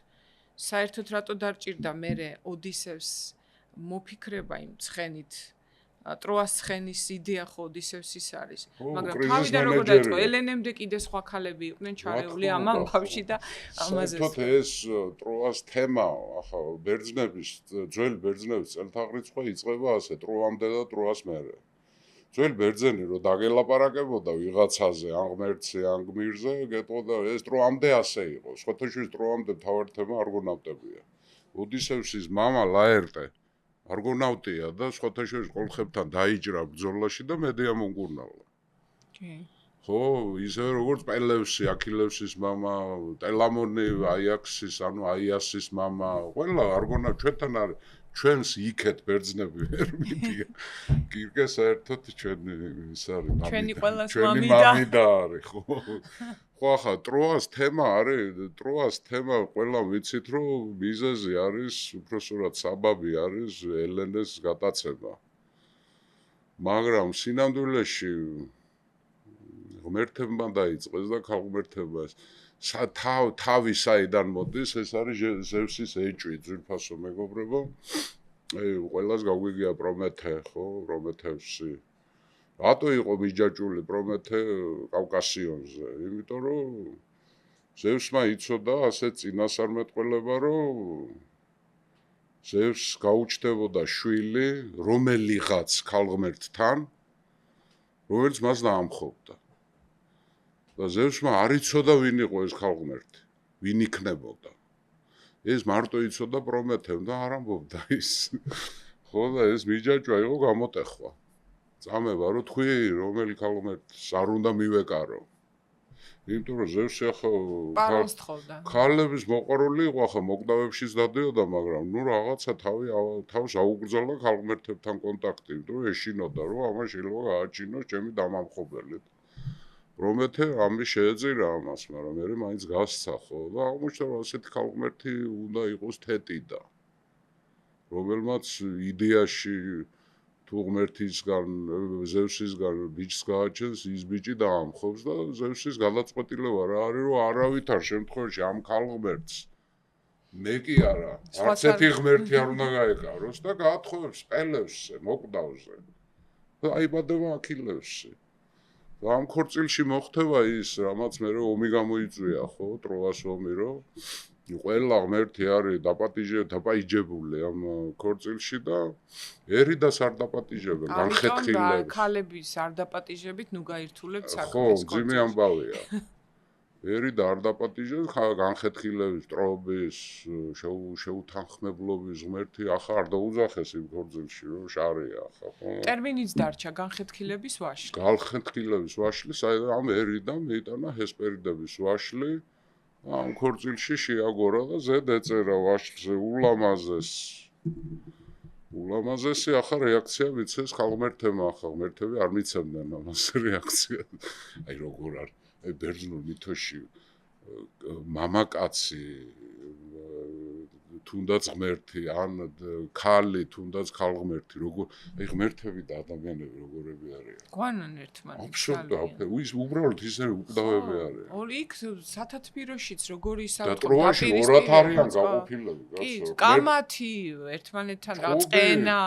საერთოდ რატო დარჭირდა მერე ოდისევს მოფიქრება იმ ცხენით ტროას ცხენის იდეა ხო ოდისევსის არის, მაგრამ თავიდან როგორ დაიწყო ელენემდე კიდე სხვა ქალები იყვნენ ჩარეული ამ ამბავში და ამაზე ეს ტროას თემა ახლა ბერძნების ძველი ბერძნების წელთაღრიცხვა იწყება ასე ტროამდე და ტროას მერე. ძველი ბერძენი რომ დაგელაპარაკებოდა ვიღაცაზე ან ღმერთზე ან გმირზე გეტყოდა ეს ტროამდე ასე იყო. სხვათაშორის ტროამდე მთავარი თემა არგონავტებია. ოდისევსის მამა ლაერტე არგონავტია და სხვათაშორის ყოლხებთან დაიჭრა ბრძოლაში და მედეა მომგურნალა. კი. ხო, ისე როგორც პელევსი, აქილევსის მამა, ტელამონი, აიაქსის, ანუ აიასის მამა, ყველა არგონავ ჩვენთან არის. ჩვენს იქეთ ბერძნები ვერ მიდიან. კირკე საერთოდ ჩვენი ის არის მამიდა. ჩვენი ყველას მამიდა არის, ხო. ხო ახლა ტროას თემა არის, ტროას თემა ყველამ ვიცით, რომ მიზეზი არის, უпроსტად საბაბი არის ელენეს გატაცება. მაგრამ სინამდვილეში ღმერთებმა დაიწყეს და ქალღმერთებას თავი საიდან მოდის, ეს არის ზევსის ეჭვი, ძვირფასო მეგობრებო. ყველას გაგვიგია პრომეთე, ხო, პრომეთევსი. რატო იყო მიჯაჭვული პრომეთე კავკასიონზე? იმიტომ რომ ზევსმა იცოდა ასე წინასწარმეტყველება, რომ ზევსს გაუჩნდებოდა შვილი რომელიღაც ქალღმერთთან, რომელიც მას დაამხობდა. და ზევსმა არ იცოდა ვინ იყო ეს ქალღმერთი, ვინ იქნებოდა. ეს მარტო იცოდა პრომეთემ და არ ამბობდა ის. ხო და ეს მიჯაჭვა იყო გამოტეხვა. წამება რომ თქვი რომელი ქალღმერთს არ უნდა მივეკარო. იმიტომ რომ ზევსი ახლა პარონს თხოვდა. ქალების მოყვარული იყო, ახლა მოკდავებშიც დადიოდა, მაგრამ ნუ რაღაცა თავს აუგრძელა ქალღმერთებთან კონტაქტი, იმიტომ რომ ეშინოდა, რომ ამან შეიძლება გააჩინოს ჩემი დამამხობელი. პრომეთე ამის შეეწირა ამას, მაგრამ მე მაინც გასცა, ხო, და აღმოჩნდა რომ ასეთი ქალღმერთი უნდა იყოს თეტიდა, რომელმაც იდეაში თუ ღმერთისგან, ზევსისგან ბიჭს გააჩენს, ის ბიჭი დაამხობს და ზევსის გადაწყვეტილება რა არის, რომ არავითარ შემთხვევაში ამ ქალღმერთს მე კი არა, არც ერთი ღმერთი არ უნდა გაეკაროს და გაათხოვებს პელევსზე, მოკვდავზე. და აიბადება აქილევსი. და ამ ქორწილში მოხდება ის, რამაც მე ომი გამოიწვია, ხო, ტროას ომი, რომ ყველა ღმერთი არის დაპატიჟებული ამ ქორწილში და ერიდას არ დაპატიჟებენ, განხეთქილებს. ქალების არ დაპატიჟებით, ნუ გაირთულებთ საქმეს. ხო, ძიმე ამბავია. ერიდა არ დაპატიჟებს, განხეთქილების, ტროობის, შეუთანხმებლობის ღმერთი ახლა არ დაუძახეს იმ ქორწილში, რომ შარია ახლა, ხო? ტერმინიც დარჩა განხეთქილების ვაშლი. განხეთქილების ვაშლი, საერთოდ ამ ერიდამ მიიტანა ჰესპერიდების ვაშლი. ამ ქორწილში შეაგორა და ზედ ეწერა ვაშლზე ულამაზესი ახლა რეაქცია მიცეს ქალღმერთებმა, ახლა ღმერთები არ მიცემდნენ ამას რეაქცია. აი როგორ არის, აი ბერძნულ მითოში მამაკაცი თუნდაც ღმერთი, ან ქალი, თუნდაც ქალღმერთი, როგორ აი ღმერთები და ადამიანები როგორები არიან. გვანან ერთმანეთს. აბსოლუტურად, უბრალოდ ისინი უკვდავები არიან. ორი იქ სათათბიროშიც როგორი და საერთოდ ტროაში ორად არიან გაყოფილები, კი, კამათი ერთმანეთთან დაწყენა.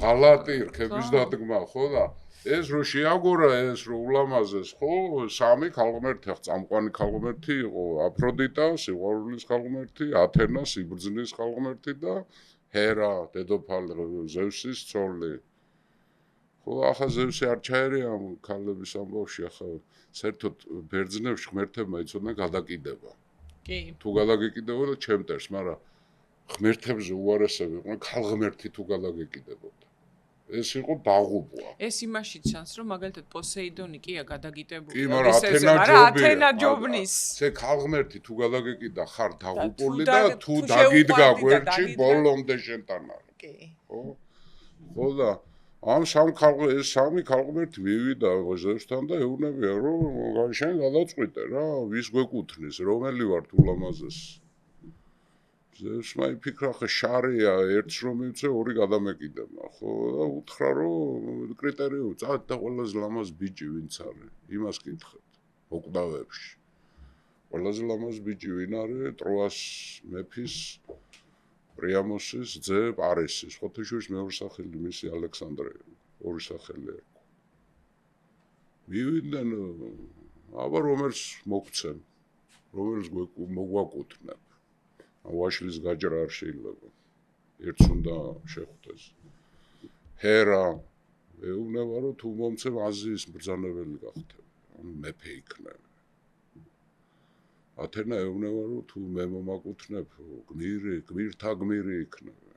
ღალატი, რქების დადგმა, ხო და ეს რო შეაგორა ეს რო ულამაზეს, ხო, სამი ქალღმერთი, წამყვანი ქალღმერთი იყო აფროდიტა, სიყვარულის ქალღმერთი, ათენა, სიბრძნის ქალღმერთი და ჰერა, დედოფალი ზევსის ცოლი. ხო, ახლა ზევსი არ ჩაერია ამ ქალების ამბავში, ახლა საერთოდ ბერძნებში ღმერთებმა იცოდნენ გადაკიდება. კი. თუ გადაგეკიდებოდა ჩემტერს, მაგრამ ღმერთებზე უარესები იყვნენ, ქალღმერთი თუ გადაგეკიდებოდა. ეს იყო დაღუპვა. ეს იმაში ჩანს, რომ მაგალითად პოსეიდონი კია გადაგიტებული. კი, მაგრამ ათენა ჯობნის. ეს ქალღმერთი თუ გადაგეკიდა ხარ დაღუპული და თუ დაგიდგა გვერდში ბოლომდე შენთან არის. კი. ხო? ხო და ამ სამი ქალღმერთი მივიდა ზევსთან და ეუბნებია, რომ შენ გადაწყვიტე რა, ვის გვეკუთვნის, რომელი ვართ ულამაზესი. ზევსმა იფიქრა, ხა შარია, ერთს რომ მივცე, ორი გადამეკიდება, ხო? და უთხრა, რომ კრიტერიუმი, წავედ და ყველაზე ლამაზ ბიჭი ვინც არის, იმას კითხეთ, მოკვდავებში. ყველაზე ლამაზ ბიჭი ვინ არის? ტროას მეფის პრიამოსის ძე პარისი, ხოთეშურის მეორე სახელი მისი ალექსანდრე, ორი სახელი ერქვა. მივიდნენ, აბა რომელს მოგცემ, რომელს მოგვაკუთვნებ. ვაშლის გაჭრა არ შეიძლება. ერთს უნდა შეხვდეს. ჰერა ეუბნება, რომ თუ მომცემ აზიის ბრძანებელი გახდები, ანუ მეფე იქნები. ათენა ეუბნება, რომ თუ მე მომაკუთვნებ, გმირთა გმირი იქნები.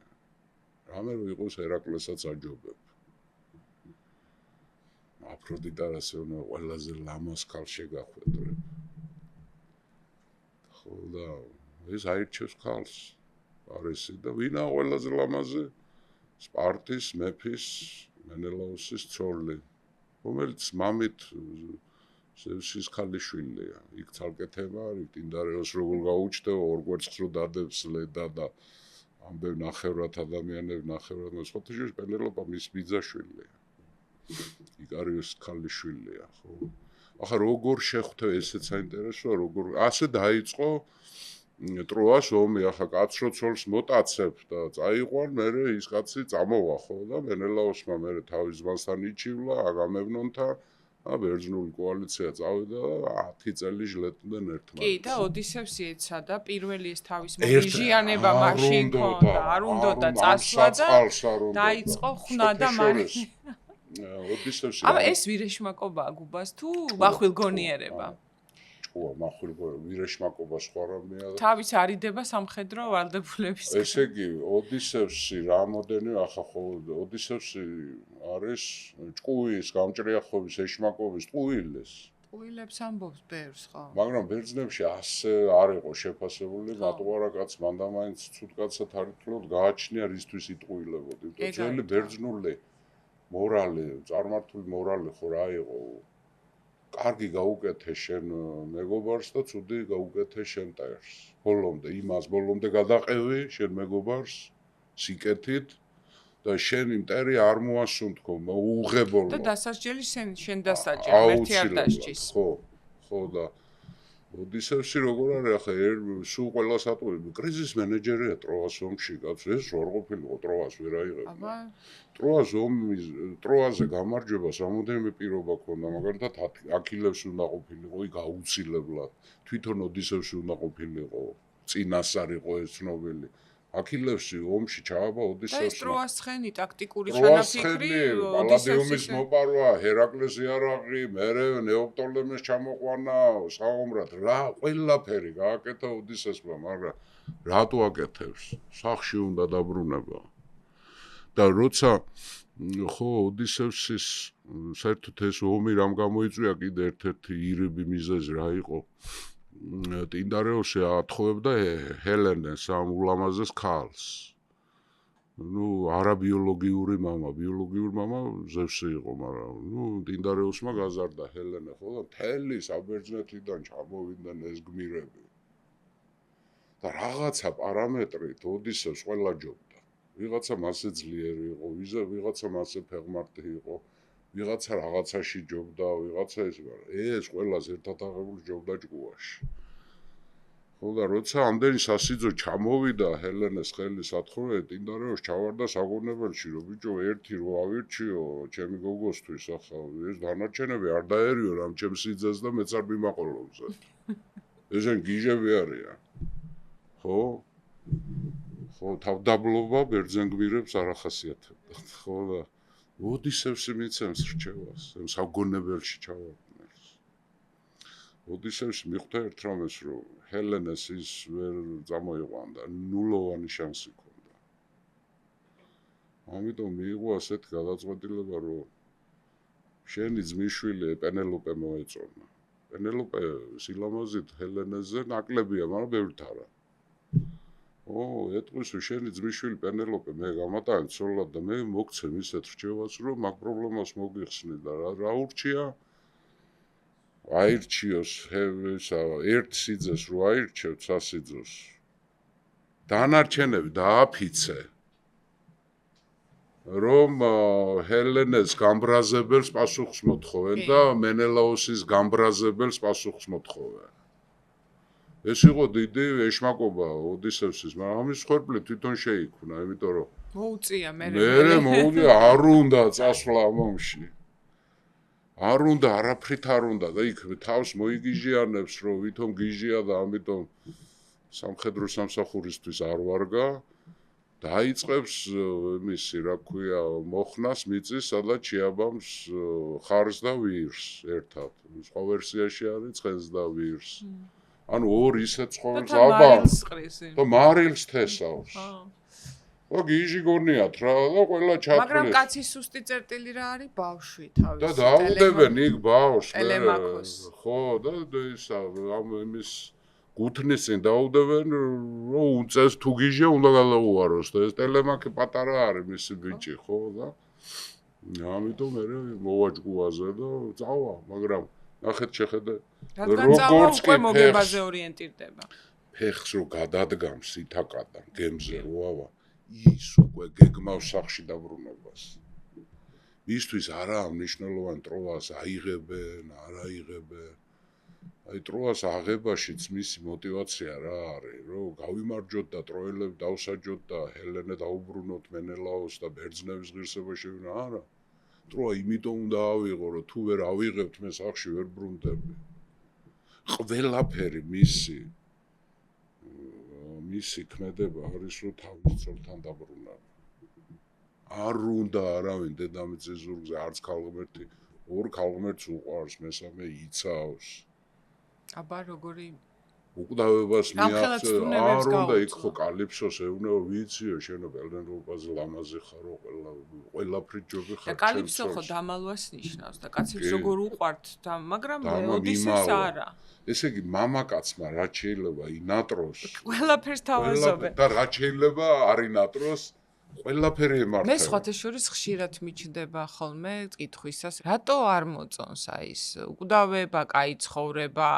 რამე რომ იყოს ერაკლესაც აჯობებ. აფროდიტა რასეუნა ყველაზე ლამაზ ქალს შეგახვედრებ. ხო და ეს აირჩევს ქალს პარისი და ვინა ყველაზე ლამაზი? სპარტის მეფის მენელაოსის ცოლი, რომელიც მამით ზევსის ქალიშვილია. იქ ცალკე თემა არის, ტინდარელს როგორ გაუჩნდება, ორ კვერცხს რო დადებს ლედა და ამბებ ნახევრად ადამიანებს ნახევრად სხვათა შორის პენელოპა მის ბიძაშვილია. იქ არის ქალიშვილია, ხო? ახლა როგორ შეხვდე ესეც საინტერესოა, როგორ ასე დაიწყო ტროას ომი, ახლა კაცს რო ცოლს მოტაცებ და წაიყვან, მერე ის კაცი წამოვა, ხო და მენელაოსმა მერე თავის ძმასთან იჩივლა, აგამემნონთან ბერძნული კოალიცია წავიდა და 10 წელი ჟლეტდნენ ერთმანეთს. კი, და ოდისევსი ეცადა პირველი ეს თავის მოგიჟიანება მაშინ ქონდა, არ უნდოდა წასვლა და დაიწყო ხნა და მალე. ოდისევსი. აბა ეს ვირეშმაკობაა გუბას თუ מחვილგონიერება? ჭკუა, מחვილგონიერება, ვირეშმაკობა სხვა რამეა და თავის არიდება სამხედრო ვალდებულების. ესე იგი, ოდისევსი რამოდენი ახლა ხო ოდისევსი არის ჭკუის გამჭრიახობის ეშმაკობის ტყუილეს. ტყუილებს ამბობს ბერს, ხო? მაგრამ ბერძნებში ასე არ იყო შეფასებული, მატყუარა კაც მანდამაინც ცუდ კაცად არ ითვლოდ, გააჩნია რისთვის იტყუილებოდი. ძველი ბერძნული მორალი, წარმართული მორალი ხო რა იყო? კარგი გაუკეთე შენ მეგობარს და ცუდი გაუკეთე შენ მტერს. ბოლომდე იმას ბოლომდე გადაყევი შენ მეგობარს სიკეთით და შენი მტერი არ მოასუნთქო, უღებოლო. და დასასჯელი შენ დასაჯერ, ერთი არ დასჯის. ხო და ოდისევსი როგორ არის ახლა სულ ყველას ატყუები, კრიზის მენეჯერია ტროას ომში, კაც ეს რო ყოფილიყო ტროას ვერ აიღებდა. აბა ტროაზე გამარჯვებას რამოდენიმე პირობა ქონდა, მაგალითად აქილევსი უნდა ყოფილიყო იქ აუცილებლად, თვითონ ოდისევსი უნდა ყოფილიყო, წინასწარ იყო ეს ცნობილი. აქილევსი ომში ჩააბა ოდისევსმა. და ეს ტროას ცხენი ტაქტიკური ჩანაფიქრი პალადიუმის მოპარვა, ჰერაკლეს იარაღი, მერე ნეოპტოლემეს ჩამოყვანა საომრად, რა ყველაფერი გააკეთა ოდისევსმა, მაგრამ რატო აკეთებს? სახში უნდა დაბრუნება. და როცა ხო ოდისევსის საერთოდ ეს ომი რამ გამოიწვია კიდე ერთ-ერთი ირიბი მიზეზი რა იყო? ტინდარეოსი ათხოვებდა ჰელენეს ამ ულამაზეს ქალს. არაბიოლოგიური მამა, ბიოლოგიური მამა ზევსი იყო, მაგრამ ტინდარეოსმა გაზარდა ჰელენე, ხო და მთელი საბერძნეთიდან ჩამოვიდნენ ეს გმირები. და რაღაცა პარამეტრით ოდისევს ყველა ჯობდა. ვიღაცა მასე ძლიერი იყო, ვიღაცა მასე ფეხმარტი იყო, ვიღაცა რაღაცაში ჯობდა, ვიღაცა ეს ყველას ერთად აღებული ჯობდა ჭკუაში. ხო და როცა ამდენი სასიძო ჩამოვიდა ჰელენეს ხელის ათხოვე, ტინდარეოს ჩავარდა საგონებელში, რომ ბიჭო ერთი რო ავირჩიო ჩემი გოგოსთვის, ახლა ეს დანარჩენები არ დაერიო რამ ჩემს სიძეს და მეც არ მიმაყოლობს. ესენ გიჟები არიან. ხო? ხო, თავდაბლობა ბერძენგმირებს არ ახასიათებდა. ხო და ოდისევსი მიცემს რჩევას, საგონებელში ჩავარდნელს. ოდისევსი მიხვდა ერთ რამეს, რომ ჰელენეს ის ვერ წამოიყვანდა, ნულოვანი შანსი ჰქონდა. ამიტომ მიიღო ასეთი გადაწყვეტილება, რომ შენი ძმისშვილი პენელოპე მოეწონა. პენელოპე სილამაზით ჰელენეზე ნაკლებია, მაგრამ ბევრთ არა. ეტყვის რომ შენი ძმისშვილი პენელოპე მე გამატანი ცოლად და მე მოგცემ ისეთ რჩევას რომ მაგ პრობლემას მოგიხსნი და რა ურჩია აირჩიოს ერთ სიძეს რო აირჩევთ სასიძოს დანარჩენები დააფიცე რომ ჰელენეს გამბრაზებელს პასუხს მოთხოვენ და მენელაოსის გამბრაზებელს პასუხს მოთხოვენ. ეს იყო დიდი ეშმაკობა ოდისევსის, მაგრამ ამის ხორბლი თვითონ შეიქმნა, იმიტომ რომ მოუწია მე მოუწია, არ უნდა წასვლა ამ ომში. არ უნდა, არაფრით არ უნდა და იქ თავს მოიგიჟიანებს, რომ ვითომ გიჟია და ამიტომ სამხედრო სამსახურისთვის არ ვარგა. დაიწყებს იმისი, რა ქვია, მოხნას მიწის, სადაც შეაბამს ხარს და ვირს ერთად. სხვა ვერსიაში არის ცხენს და ვირს. ანუ ორ ისე ცხოველს აბამს და მარილს თესავს. და გიჟი გონიათ რა და ყველა ჩათვლეს. მაგრამ კაცის სუსტი წერტილი რა არის? ბავშვი თავის. და დაუდებენ იქ ბავშვს. ტელემაქოს. ხო და ისა ამ იმის გუთნის წინ დაუდებენ რომ უწეს თუ გიჟია უნდა გადაუაროს და ეს ტელემაქი პატარა არის მისი ბიჭი ხო და ამიტომ მე მოვაჭკუაზე და წავა, მაგრამ ნახეთ შეხედე რადგან წავა უკვე მოგებაზე ორიენტირდება. ფეხს რო გადადგამს ითაკადან გემზე როავა ის უკვე გეგმავს სახში დაბრუნებას. მისთვის არაა მნიშვნელოვანი ტროას აიღებენ, არ აიღებენ. აი ტროას აღებაშიც მისი мотиваცია რა არის, რომ გავიმარჯვოთ და ტროელებს დავსაჯოთ და ჰელენე დაუბრუნოთ მენელაოს და ბერძნების ღირსება შევინა, არა. ტროა იმიტომ უნდა ავიღო, რომ თუ ვერ ავიღებთ მე სახში ვერ ბრუნდები. ყველაფერი მისი ქმედება არის რომ თავის წოლთან დაბრუნა. არ უნდა არავინ დედამიწის ზურგზე არც ქალღმერთი, ორ ქალღმერთს უყვარს, მესამე იცავს. აბა როგორი უკვდავებას მიაღწევ, ცდუნებებს არ უნდა იქ გაუძლო. ხო კალიფსოს ეუბნება, ვიციო, შენო პელენოპაზე ლამაზი ხარო, ყველაფრით ჯობი ხარ. და კალიფსო ხო დამალვას ნიშნავს და კაცებს კი. როგორ უყვართ და მაგრამ დამა ოდისეს მიმალა. არა. ესე იგი მამაკაცმა რაც შეიძლება ინატროს ყველაფერს თავაზობენ. და რაც შეიძლება არ ინატროს ყველაფერი ემართება. მე სხვათა შორის ხშირად მიჩნდება ხოლმე კითხვისას, რატო არ მოწონს აი ეს უკვდავება, კაი ცხოვრება,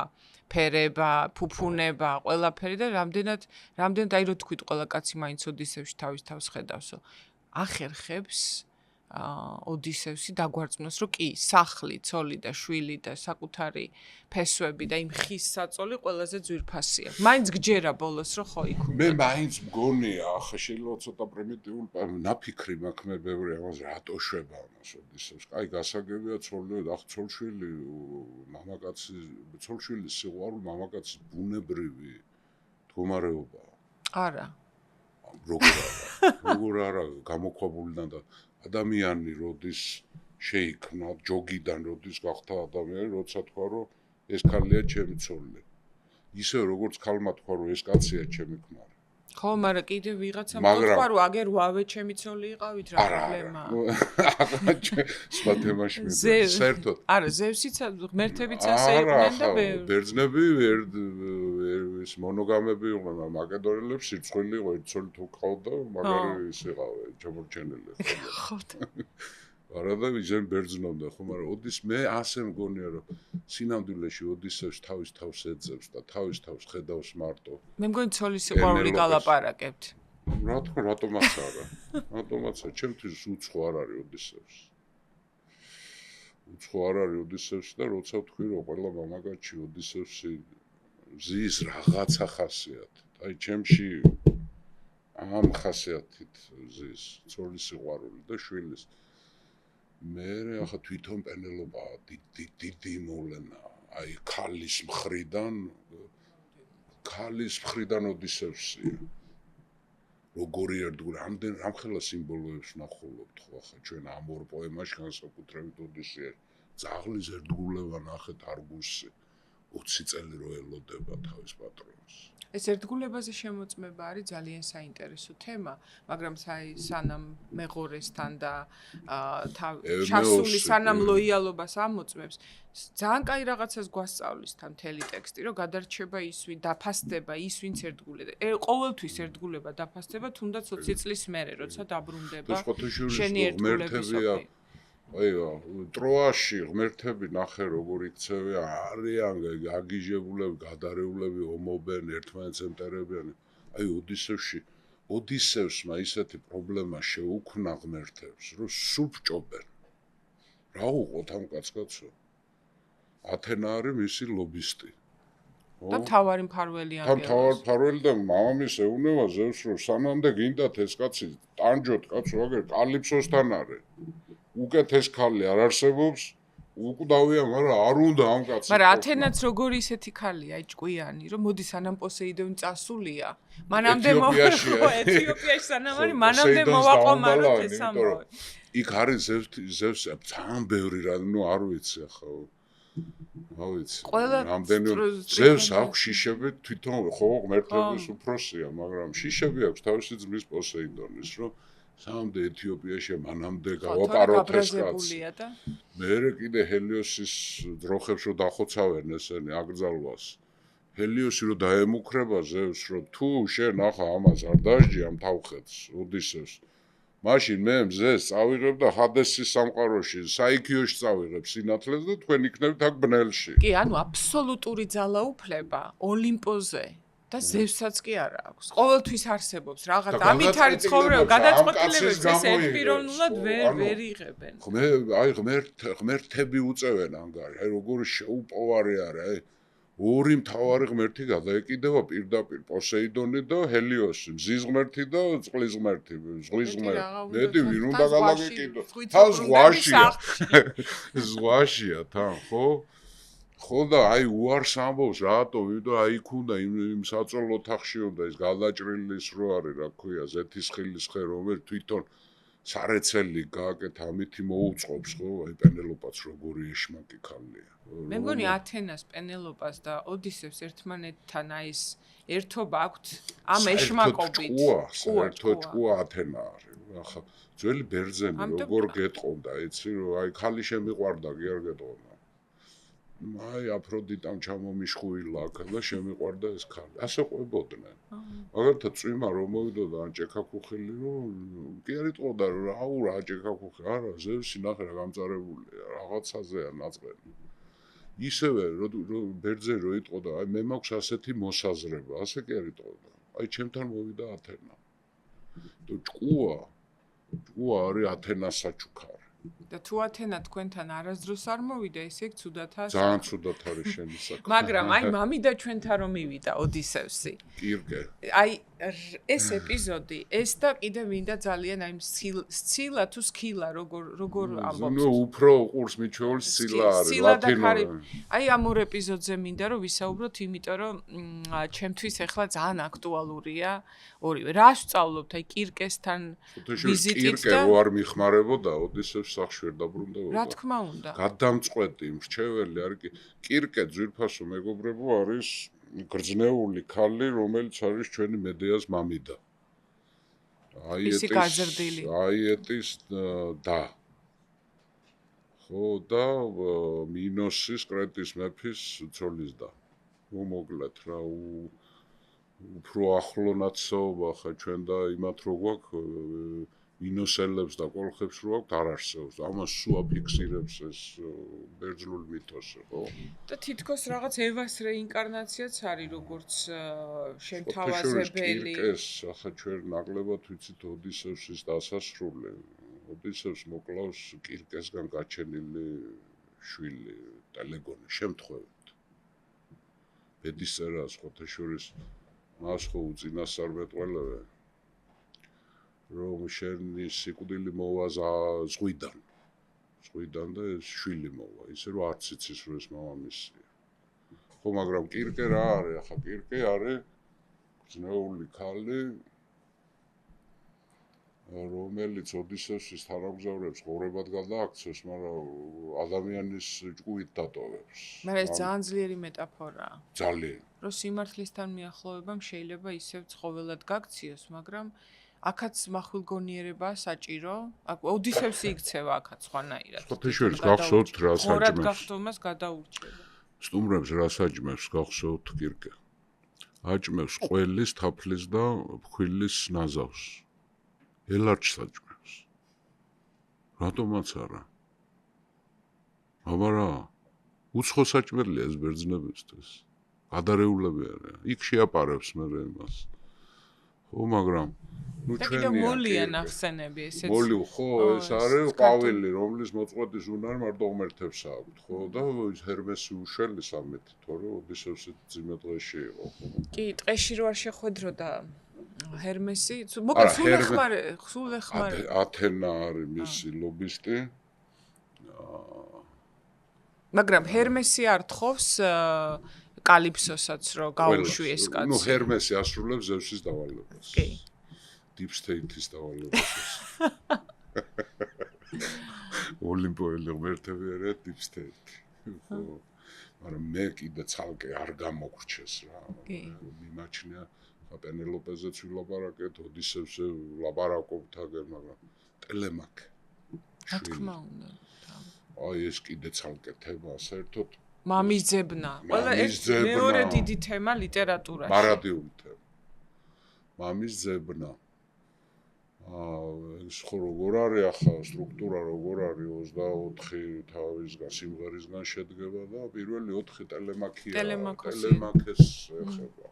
ფერება, ფუფუნება, ყველაფერი და რამდენად აი რო თქვით ყველა კაცი მაინც ოდისევში თავის თავს ხედავსო. ახერხებს ოდისევსი დაგვარწმუნოს, რომ კი, სახლი, ცოლი და შვილი და საკუთარი ფესვები და იმ ხის საწოლი ყველაზე ძვირფასია. მაინც გჯერა ბოლოს რომ ხო იქ მე მაინც მგონია, ახლა შეიძლება ცოტა პრიმიტიული ნაფიქრი მაქვს მე ბევრი ამაზე რატო შვება ამას ოდისევს. კაი გასაგებია ცოლი და ცოლშვილი მამაკაცი ცოლშვილის სიყვარული მამაკაცის ბუნებრივი მდგომარეობაა. არა. როგორ არა გამოქვაბულიდან და ადამიანი როდის შეიქმნა ჯოგიდან როდის გახდა ადამიანი როცა თქვა რომ ეს ქალია ჩემი ცოლი ისე როგორც ქალმა თქვა რომ ეს კაცია ჩემი ქმარი ხო მაგრამ კიდე ვიღაცამ თქვა რომ აგერ ვავე ჩემი ცოლი იყავით რა პრობლემაა სხვა თემაში საერთოდ არა ზევსიც ღმერთებიც ასე იყვნენ და ბერძნები ეს მონოგამები იყვნენ მაკედონელებს სიცხელი იყო ერთ ცოლი თუ ყავდა მაგარი ის იყავე ჩამორჩენილი ხო არა და ისენ ბერძნობდა ხო მაგრამ ოდის მე ასე მგონია რომ სინამდვილეში ოდისევს თავის თავს ეძებს და თავის თავს ხედავს მარტო მე მგონი ცოლის სიყვარული გალაპარაკებთ რა თქმა რატომაც არა რატომაც არა ჩემთვის უცხო არ არის ოდისევს უცხო არ არის ოდისევსი და როცა ვთქვი რომ ყველა მამაკაცი ოდისევსი ზის რაღაცა ხასიათი აი ჩემში ამ ხასიათით ზის ცოლის სიყვარული და შვილის მე ახლა თვითონ პენელოპა დიდი მოვლენა აი ქალის მხრიდან ოდისევსი როგორი ერთგული ამდენ სიმბოლოებს ვნახულობთ ხო ახლა ჩვენ ამ ორ პოემაში განსაკუთრებით ოდისეა ძაღლის ერთგულება ნახეთ არგუსი 20 წელი რო ელოდება თავის პატრონს ეს ერთგულებაზე შემოწმება არის ძალიან საინტერესო თემა, მაგრამ სანამ მეღორესთან და შასული სანამ ლოიალობას ამოწმებს, ძალიან კაი რაღაცას გვასწავლის თან მთელი ტექსტი, რომ გადარჩება ის ვინ დაფასდება ის ვინც ერთგულება. ყოველთვის ერთგულება დაფასდება, თუნდაც 20 წლის მერე, როცა დაბრუნდება შენი ერთგულებისოფი. აი ტროაში ღმერთები ნახე როგორ იქცევიან არიან გაგიჟებულები გადარეულები ომობენ ერთმანეთს ემტერებიან აი ოდისევსმა ისეთი პრობლემა შეუქმნა ღმერთებს რომ სულ ბჭობენ რა უყოთ ამ კაცკაცო ათენა არის მისი ლობისტი და თავარი მფარველი ანგელოზი თავარი მფარველი და მამამის ეუბნება ზევსს რომ სანამდე გინდათ ეს კაცი ტანჯოთ კაცო აგერ კალიფსოსთან არის უკეთეს ქალი არ არსებობს, უკვდავია, მაგრამ არ უნდა ამ კაცს. მაგრამ ათენაც როგორი ისეთი ქალია, აი ჭკვიანი, რომ მოდი სანამ პოსეიდონი წასულია, მანამდე ეთიოპიაში სანამ არის, მანამდე მოვაყომაროთ ეს ამბავი. იქ არის ზევსი ძალიან ბევრი რა, ნუ არ ვიცი ახლა. რა ვიცი. რამდენი ზევს აქვს შიშები თვითონ ხო ღმერთების უფროსია, მაგრამ შიშები აქვს თავისი ძმის პოსეიდონის, რომ სამდე ეთიოპიაში მანამდე გავაპაროთ ეს კაცი. მერე კიდე ჰელიოსის ძროხებს რო დახოცავენ ესენი აკრძალვას. ჰელიოსი რო დაემუქრება ზევს რომ თუ შენ ახლა ამას არ დასჯი ამ თავხეთს ოდისევს მაშინ მე მზეს წავიღებ და ჰადესის სამყაროში, საიქიოში წავიღებ სინათლეს და თქვენ იქნებით აქ ბნელში. კი, ანუ აბსოლუტური ძალაუფლება ოლიმპოზე და ზევსაც კი არა აქვს. ყოველთვის არსებობს რაღაც ამით არის ცხოვრება, გადაწყვეტილებებს ეს ერთპიროვნულად ვერ იღებენ. ღმერთები უწევენ ანგარი, აი როგორი შეუპოვარი არის, აი ორი მთავარი ღმერთი გადაეკიდება პირდაპირ პოსეიდონი და ჰელიოსი, მზის ღმერთი და წყლის ღმერთი, ზღვის ღმერთი. მეტი ვინ უნდა გადაგეკიდო? თან ზღვაშია. ზღვაშია თან, ხო? ხო და აი უარს ამბობს რატო ვიდო აი იქ უნდა იმ საწოლ ოთახში უნდა ის გადაჭრილის რო არის რა ქვია ზეთისხილის ხე რომელიც თვითონ სარეცელი გააკეთ ამითი მოუწყობს ხო აი პენელოპაც როგორი ეშმაკი ქალია მე მგონი ათენას პენელოპას და ოდისევს ერთმანეთთან აი ეს ერთობა აქვთ ამ ეშმაკობით საერთო ჭკუა ათენა არის ახლა ძველი ბერძენი როგორ გეტყობდა იცი რომ აი ქალი შემიყვარდა კი არ გეტყოდა აი აფროდიტამ ჩამომიშხუილა აქ და შემიყვარდა ეს ქალი. ასე ყვებოდნენ. მაგალითად წვიმა რომ მოვიდოდა ანჭექა ქუხილი რომ კი არ იტყოდა რომ აუ რა ანჭექა ქუხი არა ზევსი ნახე რა გამწარებულია რაღაცაზეა ნაწყენი. ისევე რომ ბერძენი რო იტყოდა აი მე მაქვს ასეთი მოსაზრება ასე კი არ იტყოდა. აი ჩემთან მოვიდა ათენა. და ჭკუა არის ათენას საჩუქარი. და თუ ათენა თქვენთან არასდროს არ მოვიდა, ესე იქ ცუდად არის. ძალიან ცუდად არის შენი საქმე. მაგრამ აი მამიდა ჩვენთან რომ მივიდა ოდისევსი. კირკე. აი ეს ეპიზოდი, ეს და კიდე მინდა ძალიან აი სცილა თუ სკილა როგორ ამბობს. ნუ უფრო ყურს მიჩვეულ სცილა არის ლათინური. აი ამ ორ ეპიზოდზე მინდა რომ ვისაუბროთ, იმიტომ რომ ჩემთვის ახლა ძალიან აქტუალურია ორივე. რა ვსწავლობთ აი კირკესთან ვიზიტით და კირკე რო არ მიხმარებოდა ოდისევს სახში ვერ დაბრუნდებოდა. რა თქმა უნდა. გადამწყვეტი, მრჩეველი არის კირკე ძვირფასო მეგობრებო არის გრძნეული ქალი, რომელიც არის ჩვენი მედეას მამიდა. აიეტის და. ხო და მინოსის კრეტის მეფის ცოლის და. მოკლედ რა უფრო ახლონაცობა ხა ჩვენ და იმათ რო გვაქვს მინოსელებს და კოლხებს რო აქვს არ არსებობს. ამას სულ აფიქსირებს ეს ბერძნული მითოსი, ხო? და თითქოს რაღაც ევას რეინკარნაციაც არის, როგორც შემთავაზებელი. კირკეს, ახლა ჩვენ ნაკლებად ვიცით ოდისევსის დასასრული. ოდისევს მოკლავს კირკესგან გაჩენილი შვილი, ტელეგონი, შემთხვევით. ბედისწერას ხოთეშორის მას ხო უწინასწარმეტყველებენ. რომ შენი სიკვდილი მოვა ზღვიდან და ეს შვილი მოვა, ისე რომ არც იცის რომ ეს მამამისია. ხო, მაგრამ კირკე რა არის? ახლა კირკე არის გრძნეული ქალი, რომელიც ოდისევსის თანამგზავრებს ღორებად გადააქცევს, მაგრამ ადამიანის ჭკუით დატოვებს. მაგრამ ეს ძალიან ძლიერი მეტაფორაა. ძალიან. რომ სიმართლისთან მიახლოვებამ შეიძლება ისევ ცხოველად გაქციოს, მაგრამ აქაც מחვილგონიერებაა საჭირო. აქ ოდისევსი იქცევა აქაც სხვანაირად. ხოთეშორის გახსოვთ რა საჭმელს? ხორად გახდომას გადაურჩება. სტუმრებს რა საჭმელს გახსოვთ კირკე? აჭმევს ყველის, თაფლის და ფქვილის ნაზავს. ელარჯს საჭმელს. რატომაც არა? აბა რა? უცხო საჭმელია ეს ბერძნებისთვის. გადარეულები არიან. იქ შეაპარებს მე იმას. ხო, მაგრამ ნუ ჩვენია მოლია ნახსენები ესეც. მოლი ხო, ეს არის ყვავილი, რომლის მოწყვეტის უნარი მარტო ღმერთებს აქვთ, ხო და ის ჰერმესი უშელი სამეთი, თორე ოდისევსი ძიმე დღეში იყო, ხო. კი, ტყეში რო არ შეხვედროდა ჰერმესი, მოკლედ სულ ეხმარე. ათენა არის მისი ლობისტი. მაგრამ ჰერმესი არ თხოვს კალიფსოსაც რო გაუშვი ეს კაცი. ნუ ჰერმესი ასრულებს ზევსის დავალებას. კი. Deep State-ის დავალებას. ოლიმპოელი ღმერთები არიან Deep State. ხო. მაგრამ მე კიდე ცალკე არ გამოგრჩეს რა. მიმაჩნია პენელოპეზეც ვილაპარაკეთ, ოდისევსზე ვლაპარაკობთაგენ, მაგრამ ტელემაქე. რა თქმა უნდა. აი ეს კიდე ცალკე თემა საერთოდ მამის ძებნა. ყველა მეორე დიდი თემა ლიტერატურაში. მარადიული თემა. მამის ძებნა. ეს ხო როგორ არის ახლა სტრუქტურა როგორ არის 24 თავისგან სიმღერისგან შედგება და პირველი 4 ტელემაქია ტელემაქეს ეხება.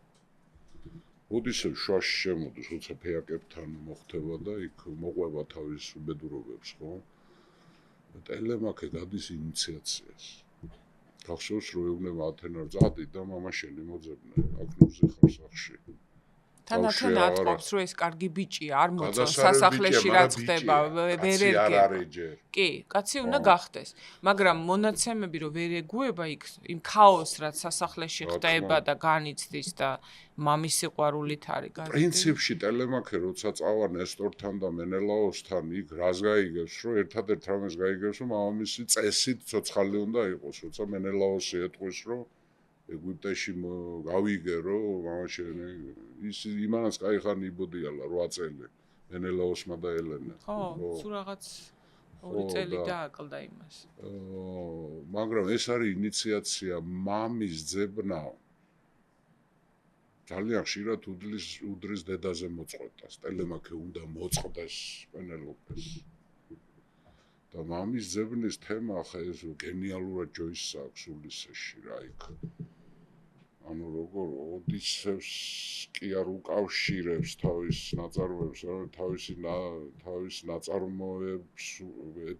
ოდისევ შუაში შემოდის, როცა ფეაკებთან მოხდება და იქ მოყვება თავის უბედურობებს, ხო? ტელემაქე გადის ინიციაციას. გახსოვს რომ ეუბნება ათენარ წადი და მამაშენი მოძებნე აკნუზე ხარ სახში. თანათან ატყობს რომ ეს კარგი ბიჭია, არ მოწონს სასახლეში რაც ხდება, ვერ ერგება. კი, კაცი უნდა გახდეს. მაგრამ მონაცემები რომ ვერ ეგუება იქ იმ ქაოსს რაც სასახლეში ხდება და განიცდის და მამის სიყვარულით არის გაზეთი. პრინციპში ტელემაქე როცა წავა ნესტორთან და მენელაოსთან იქ რას გაიგებს, რომ ერთადერთ რამეს გაიგებს, რომ მამამისი წესით ცოცხალი უნდა იყოს, როცა მენელაოსი ეტყვის, რომ ეგვიპტეში გავიგე რომ მამაშენი ის იმანაც кайხანი იბოდიალა 8 წელი მენელაოსმა და ელენე. ხო, სულ რაღაც 2 წელი დააკლდა იმას. მაგრამ ეს არის ინიციაცია მამის ძებნა. ძალიან ხშირად უდრის დედაზე მოწყვეტას. ტელემაქე უნდა მოწყდეს პენელოპეს. და მამის ძებნის თემა ხა ეს გენიალურად ჯოისს აქვს ულისეში რა იქ. ანუ როგორ ოდისევს კი არ უკავშირებს თავის ნაწარმოებს, თავის ნაწარმოებს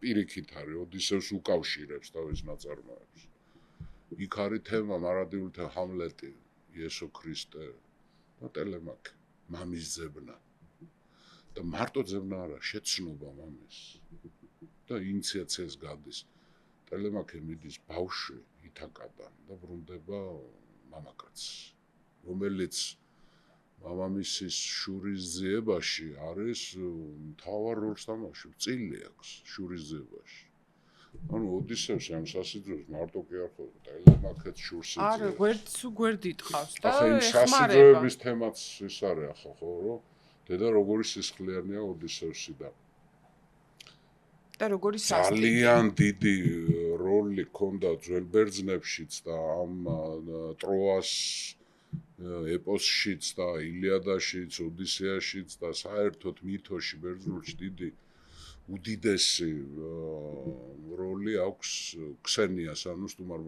პირიქით არის, ოდისევს უკავშირებს თავის ნაწარმოებს. იქ არის თემა მარადიულთა ჰამლეტი, იესო ქრისტე და ტელემაქე, მამის ძებნა. და მარტო ძებნა არა, შეცნობა მამის. და ინიციაციას გადის. ტელემაქე მიდის ბავშვი ითაკადან და ბრუნდება მამაკაც, რომელიც მამამისის შურის ძიებაში არის მთავარ როლს თამაშობს, წილი აქვს შურის ძიებაში. ანუ ოდისევს ამ სასიძვეს მარტო კი არ ხედავ, ტელემაქეც შურს იძიებს. არა, გვერდით ყავს და ახლა იმ სასიძვეების თემაც ის არის ახლა ხო, რომ დედა როგორი სისხლიანია ოდისევსი და როგორი სასტიკი. ძალიან დიდი როლი ჰქონდა ძველ ბერძნებშიც და ამ ტროას ეპოსშიც და ილიადაშიც, ოდისეაშიც და საერთოდ მითოში ბერძნულში დიდი უდიდესი როლი აქვს ქსენიას, ანუ სტუმარ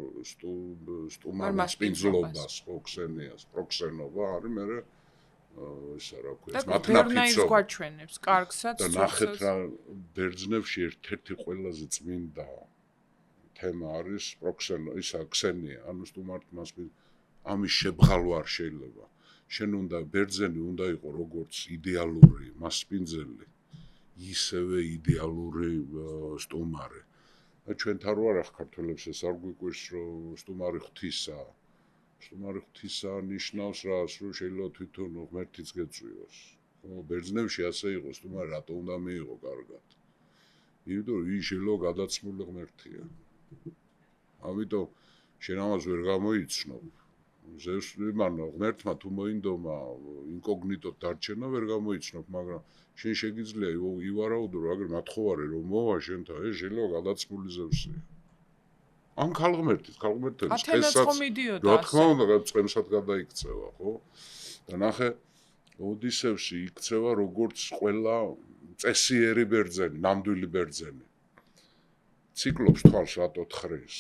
სპინძლობას, ხო ქსენიას, პროქსენობა არის მე ისა რა ქვია, მათნაფიცო გვაჩვენებს კარგსაც, და ნახეთ რა ბერძნებში ერთ-ერთი ყველაზე წმინდა თემა არის პროქსენო, ისა ქსენია, ანუ სტუმართმას ამის შებღალვა არ შეიძლება. შენ უნდა ბერძენი უნდა იყო როგორც იდეალური მასპინძელი, ისევე იდეალური სტუმარი. და ჩვენთან რო არა ქართველებს ეს არ გვიკვირს რომ სტუმარი ღვთისა სტუმარი ღვთისა ნიშნავს რას, რომ შეიძლება თვითონ ღმერთიც გეწვიოს. ხო, ბერძნებში ასე იყო, სტუმარი რატო უნდა მიიღო კარგად? იმიტომ რომ ის შეიძლება გადაცმული ღმერთია. ამიტომ შენ ამას ვერ გამოიცნობ. ზევსმა ღმერთმა თუ მოინდომა ინკოგნიტოდ დარჩენა ვერ გამოიცნობ, მაგრამ შენ შეგიძლია ივარაუდო, რომ აგერ მათხოვარი რომ მოვა შენთან, ეს შეიძლება გადაცმული ზევსია. ან ქალღმერთის ათენაც ხომ მიდიოდა. რა თქმა უნდა, წემსად გადაიქცევა, ხო? და ნახე, ოდისევსი იქცევა როგორც ყველა წესიერი ბერძენი, ნამდვილი ბერძენი. ციკლობს თვალს რატო თხრის?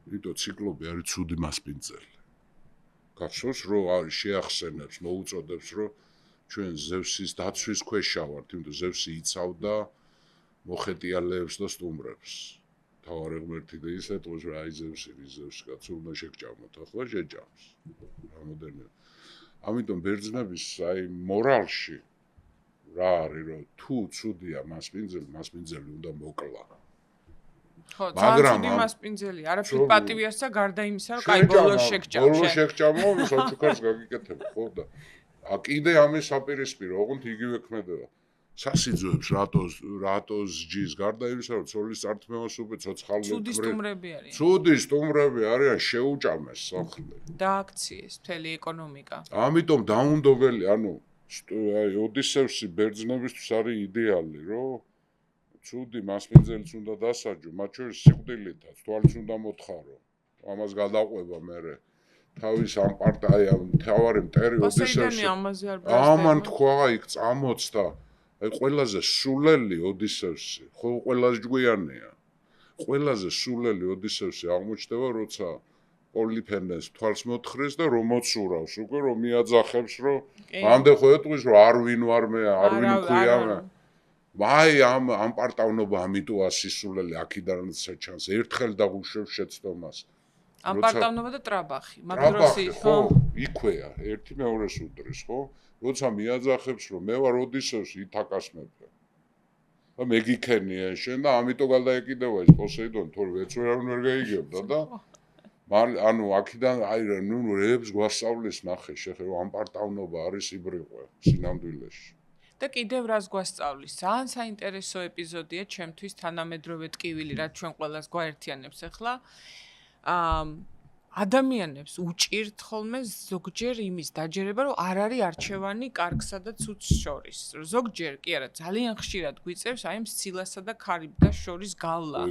იმიტომ ციკლობი არის ცუდი მასპინძელი. გახსოვს, რომ არის შეახსენებს, მოუწოდებს, რომ ჩვენ ზევსის დაცვის ქვეშ ვართ, იმიტომ ზევსი იცავდა მოხეტიალეებს და სტუმრებს. თავარი ღმერთი და ის ეტყვის, რომ აი ზევსი კაცო უნდა შეგჭამოთ, ახლა შეჭამს. რამოდენიმე. ამიტომ ბერძნების აი მორალში რა არის, რომ თუ ცუდია მასპინძელი უნდა მოკლა. ხო, ძალიან ცუდი მასპინძელი, არაფერ პატივიასა გარდა იმისა, რომ კაი ბოლოს შეგჭამ. ბოლოს შეგჭამო, სოჩუკას გაგიკეთებ, ხო და კიდე ამის საპირისპირო, ოღონდ იგივე ქმედება. სასიძვებს რატოს ჯის გარდა იმისა, რომ ცოლის წართმევას უკვე ცოცხალი ცუდი სტუმრები არიან. ცუდი სტუმრები არიან, შეუჭამეს სახლი. დააქციეს მთელი ეკონომიკა. ამიტომ დაუნდობელი, ანუ ოდისევსი ბერძნებისთვის არის იდეალი, რომ ცუდი მასპინძელიც უნდა დასაჯო, მათ შორის სიკვდილითაც, თვალს უნდა მოთხარო. ამას გადაყვება მერე. თავის ამ პარტაი ამ თავარი მტერი ოდისევსი. ამან თქვა იქ წამოწდა აი ყველაზე სულელი ოდისევსი, ხო ყველაზე ჯგვიანია. ყველაზე სულელი ოდისევსი აღმოჩნდება, როცა პოლიფენეს თვალს მოთხრეს და რომ მოცურავს უკვე რომ მიაძახებს რომ ამდე ხო ეტყვის რომ არ ვინ ვარ მე, არ ვინ ქვია მე. აი ამ პარტავნობა ამიტომ ასისულელი აქიდანაც ჩანს. ერთხელ დაგუშვებს შეცდომას. ამ პარტავნობა და ტრაბახი, მაგდროსი ხო, იქვეა, ერთი მეორეს უდრის, ხო? როცა მიაძახებს რომ მე ვარ ოდისევსი ითაკას მეფე. და მე გიქენია შენ და ამიტომ გადაეკიდება ეს პოსეიდონი, თორე ვეცვერავ ვერ გაიგებდა და ანუ აქიდან აი ნუ რებს გვასწავლის ნახე შეხე რომ ამ პარტავნობა არის იბრიყვე სინამდვილეში. და კიდევ რას გვასწავლის? ძალიან საინტერესო ეპიზოდია ჩემთვის თანამედროვე ტკივილი, რაც ჩვენ ყველას გვაერთიანებს ახლა. ადამიანებს უჭირთ ხოლმე ზოგჯერ იმის დაჯერება, რომ არ არის არჩევანი კარგსა და ცუცს შორის. ზოგჯერ კი არა, ძალიან ხშირად გვიწევს აი ამ სცილასა და ქარიბდას შორის გავლა.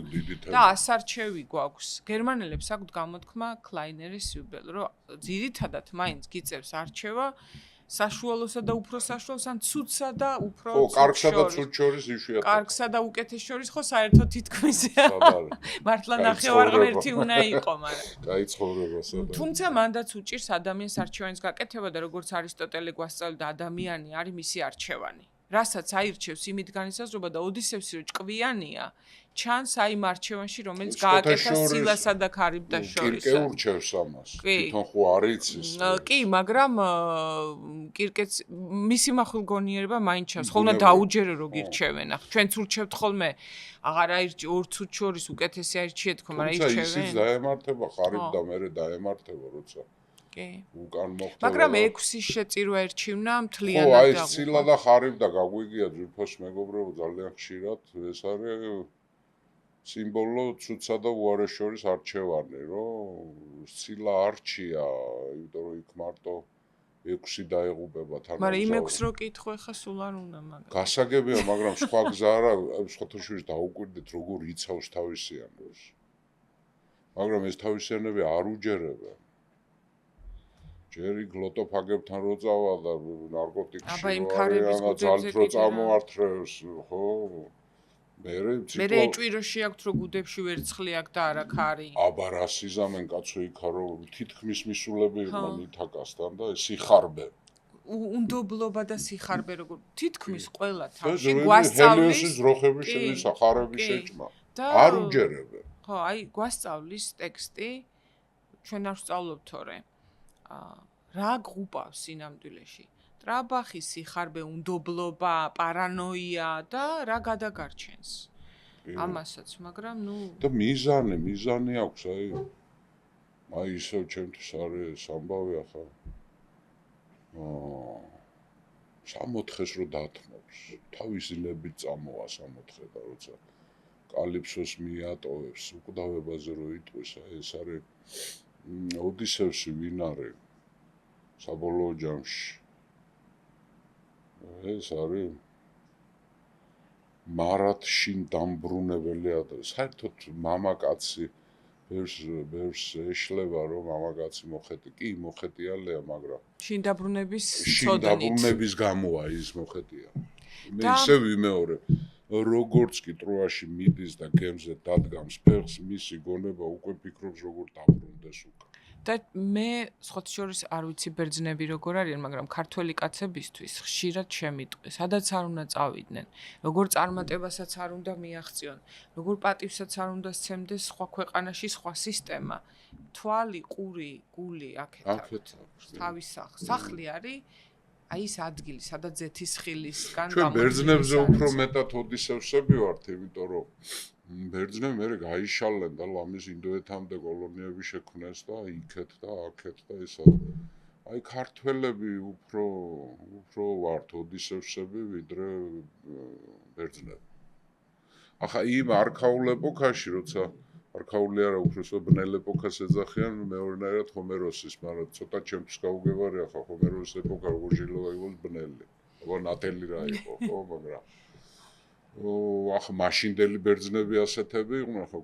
და ასარჩევი გვაქვს. გერმანელებს აქვთ გამოთქმა Kleineres Übel, რომ ძირითადად მაინც გიწევს არჩევა საშუალოსა და უფრო საშუალოს, ან ცუცსა და უფრო ხო, კარგსა და ცუცს შორის იშვიათად. კარგსა და უკეთეს შორის ხო საერთოდ თითქმისია. მართლა ნახევარღმერთი უნდა იყო, მაგრამ. კაი ცხოვრება სადა. თუმცა მანდაც უჭირს ადამიანს არჩევანის გაკეთება და როგორც არისტოტელე გვასწავლდა, ადამიანი არის მისი არჩევანი. რასაც აირჩევს იმით განისაზღვრება და ოდისევსი რომ ჭკვიანია, ჩანს აი იმ არჩევანში, რომელიც გააკეთა სილასა და ქარიბდას შორის. კირკე ურჩევს ამას. თვითონ ხო არ იცის. კი, მაგრამ კირკეც მისი მახვილგონიერება მაინც ჩანს. ხოლმე დაუჯერო რო გირჩევენ. ჩვენც ურჩევთ ხოლმე აღარ აირჩი ორ ცუც შორის უკეთესი აირჩიეთ ხო, მაგრამ ირჩევენ. ისიც დაემართება ხარიბ და მერე დაემართება როცა. კი. უკან მოხდება. მაგრამ 6-ის შეწირვა ერჩივნა მთლიანად ხო, აი ცილა და ხარიბ და გაგვიგია ძვირფას მეგობრებო ძალიან ხშირად ეს არის სიმბოლო ცუცსა და უარეს შორის არჩევანი, რომ ცილა არჩია, იმიტომ რომ იქ მარტო 6 დაეღუპება თან. მაგრამ იმ 6 რო კითხო ხა სულ არ უნდა მაგრამ. გასაგებია, მაგრამ სხვა გზა არა, სხვათაშორის დაუკვირდეთ როგორ იცავს თავისიანობას. მაგრამ ეს თავისიანები არ უჯერებენ. ჯერი გლოტოფაგებთან რო წავა და ნარკოტიკში რო ძალით რო წამოართრევს, ხო? მე ეჭვიროში აქვს რო გუდებში ვერცხლი აქვს და არა ქარი. აბა რა სიზამენ კაცო იქა რომ თითქმის მისულები იყვნენ ითაკასთან და სიხარბე. უნდობლობა და სიხარბე როგორ თითქმის ყველა თავში გვასწავლის ჰელიოსის ძროხების შენის ახარების შეჭმა. არ უჯერებენ. ხო, აი გვასწავლის ტექსტი ჩვენ არ ვსწავლობ თორე. რა გღუპავს სინამდვილეში? ტრაბახი, სიხარბე, უნდობლობა, პარანოია და რა გადაგარჩენს. ამასაც, მაგრამ ნუ და მიზანი აქვს, აი ისევ ჩემთვის არის ამბავი ახლა. 64-ს რო დათმობს, თავისი ლებით წამოვა 64 და როცა კალიფსოს მიატოვებს უკვდავებაზე რო იტყვის, ეს არის ოდისევსი ვინ არის? საბოლოო ჯამში. ეს არის მარად შინ დამბრუნებელი ადრე. საერთოდ მამაკაცი ბევრს ეშლება რომ მამაკაცი მოხეტი. კი, მოხეტიალია, მაგრამ შინ დაბრუნების წოდნით. შინ დაბრუნების გამოა ის მოხეტია. მე ისე ვიმეორებ. როგორც კი ტროაში მიდის და გემზე დადგამს ფეხს, მისი გონება უკვე ფიქრობს როგორ დაბრუნდეს უკვე. და მე სხვათა შორის არ ვიცი ბერძნები როგორ არიან, მაგრამ ქართველი კაცებისთვის ხშირად შემიტყვეს, სადაც არ უნდა წავიდნენ, როგორ წარმატებასაც არ უნდა მიაღწიონ, როგორ პატივსაც არ უნდა სცემდეს სხვა ქვეყანაში სხვა სისტემა. თვალი, ყური, გული აქეთ აქვს. თავის სახლი არის აი ეს ადგილი, სადაც ზეთისხილისგან ჩვენ ბერძნებზე უფრო მეტად ოდისევსები ვართ, იმიტომ რომ ბერძნები მერე გაიშალენ და ლამის ინდოეთამდე კოლონიები შექმნეს და იქეთ და აქეთ და ესა. აი ქართველები უფრო ვართ ოდისევსები ვიდრე ბერძნები. ახლა იმ არქაულ ეპოქაში, როცა არქაული არა უბრალოდ ბნელ ეპოქას ეძახიან მეორნაირად ჰომეროსის, მაგრამ ცოტა ჩემთვის გაუგებარი ახლა ჰომეროსის ეპოქა როგორ შეიძლება იყოს ბნელი. აბა ნათელი რა იყო, ხო, მაგრამ ახლა მაშინდელი ბერძნები ასეთები იყვნენ, ხო,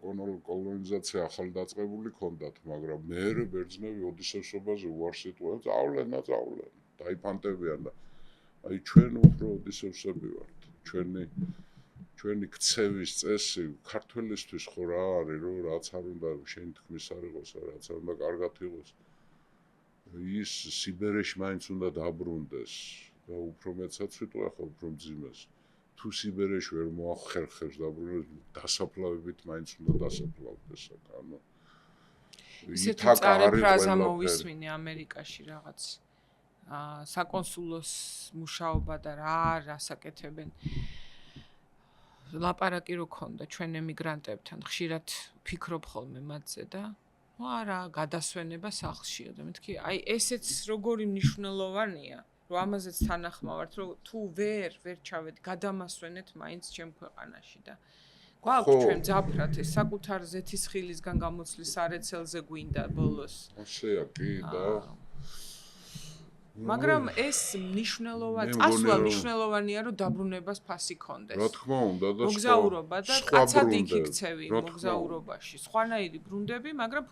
კოლონიზაცია ახალი დაწყებული ჰქონდათ, მაგრამ მერე ბერძნები ოდისევსობაზე უარს იტყვიან, წავლენ, დაიფანტებიან და აი ჩვენ უფრო ოდისევსები ვართ. ჩვენი ქცევის წესი ქართველისთვის ხო რა არის, რომ რაც არ უნდა შენი თქმის არ იყოს, რაც არ უნდა კარგად იყოს. ის სიბერეში მაინც უნდა დაბრუნდეს და უფრო მეცაც ვიტყვი ახლა უფრო მძიმეს. თუ სიბერეში ვერ მოახერხებს დაბრუნებას, დასაფლავებით მაინც უნდა დასაფლავდეს აქ, ანუ ისეთი მწარე ფრაზა მოვისმინე ამერიკაში რაღაც საკონსულოს მუშაობა და რა ასაკეთებენ. ლაპარაკი რო ქონდა ჩვენ ემიგრანტებთან, ხშირად ფიქრობ ხოლმე მათზე და არა, გადასვენება სახლშია და მეთქი, აი ესეც როგორი მნიშვნელოვანია, რომ ამაზეც თანახმავართ, რომ თუ ვერ ჩავედი, გადამასვენეთ მაინც ჩემ ქვეყანაში და გვაქვს ჩვენ ძაფრად ეს საკუთარ ზეთისხილისგან გამოცლის სარეცელზე გვინდა ბოლოს. ასეა კი და მაგრამ ეს წასვლა მნიშვნელოვანია, რომ დაბრუნებას ფასი ქონდეს. რა თქმა უნდა და მოგზაურობა და კაცად იქ იქცევი მოგზაურობაში. სხვანაირი ბრუნდები, მაგრამ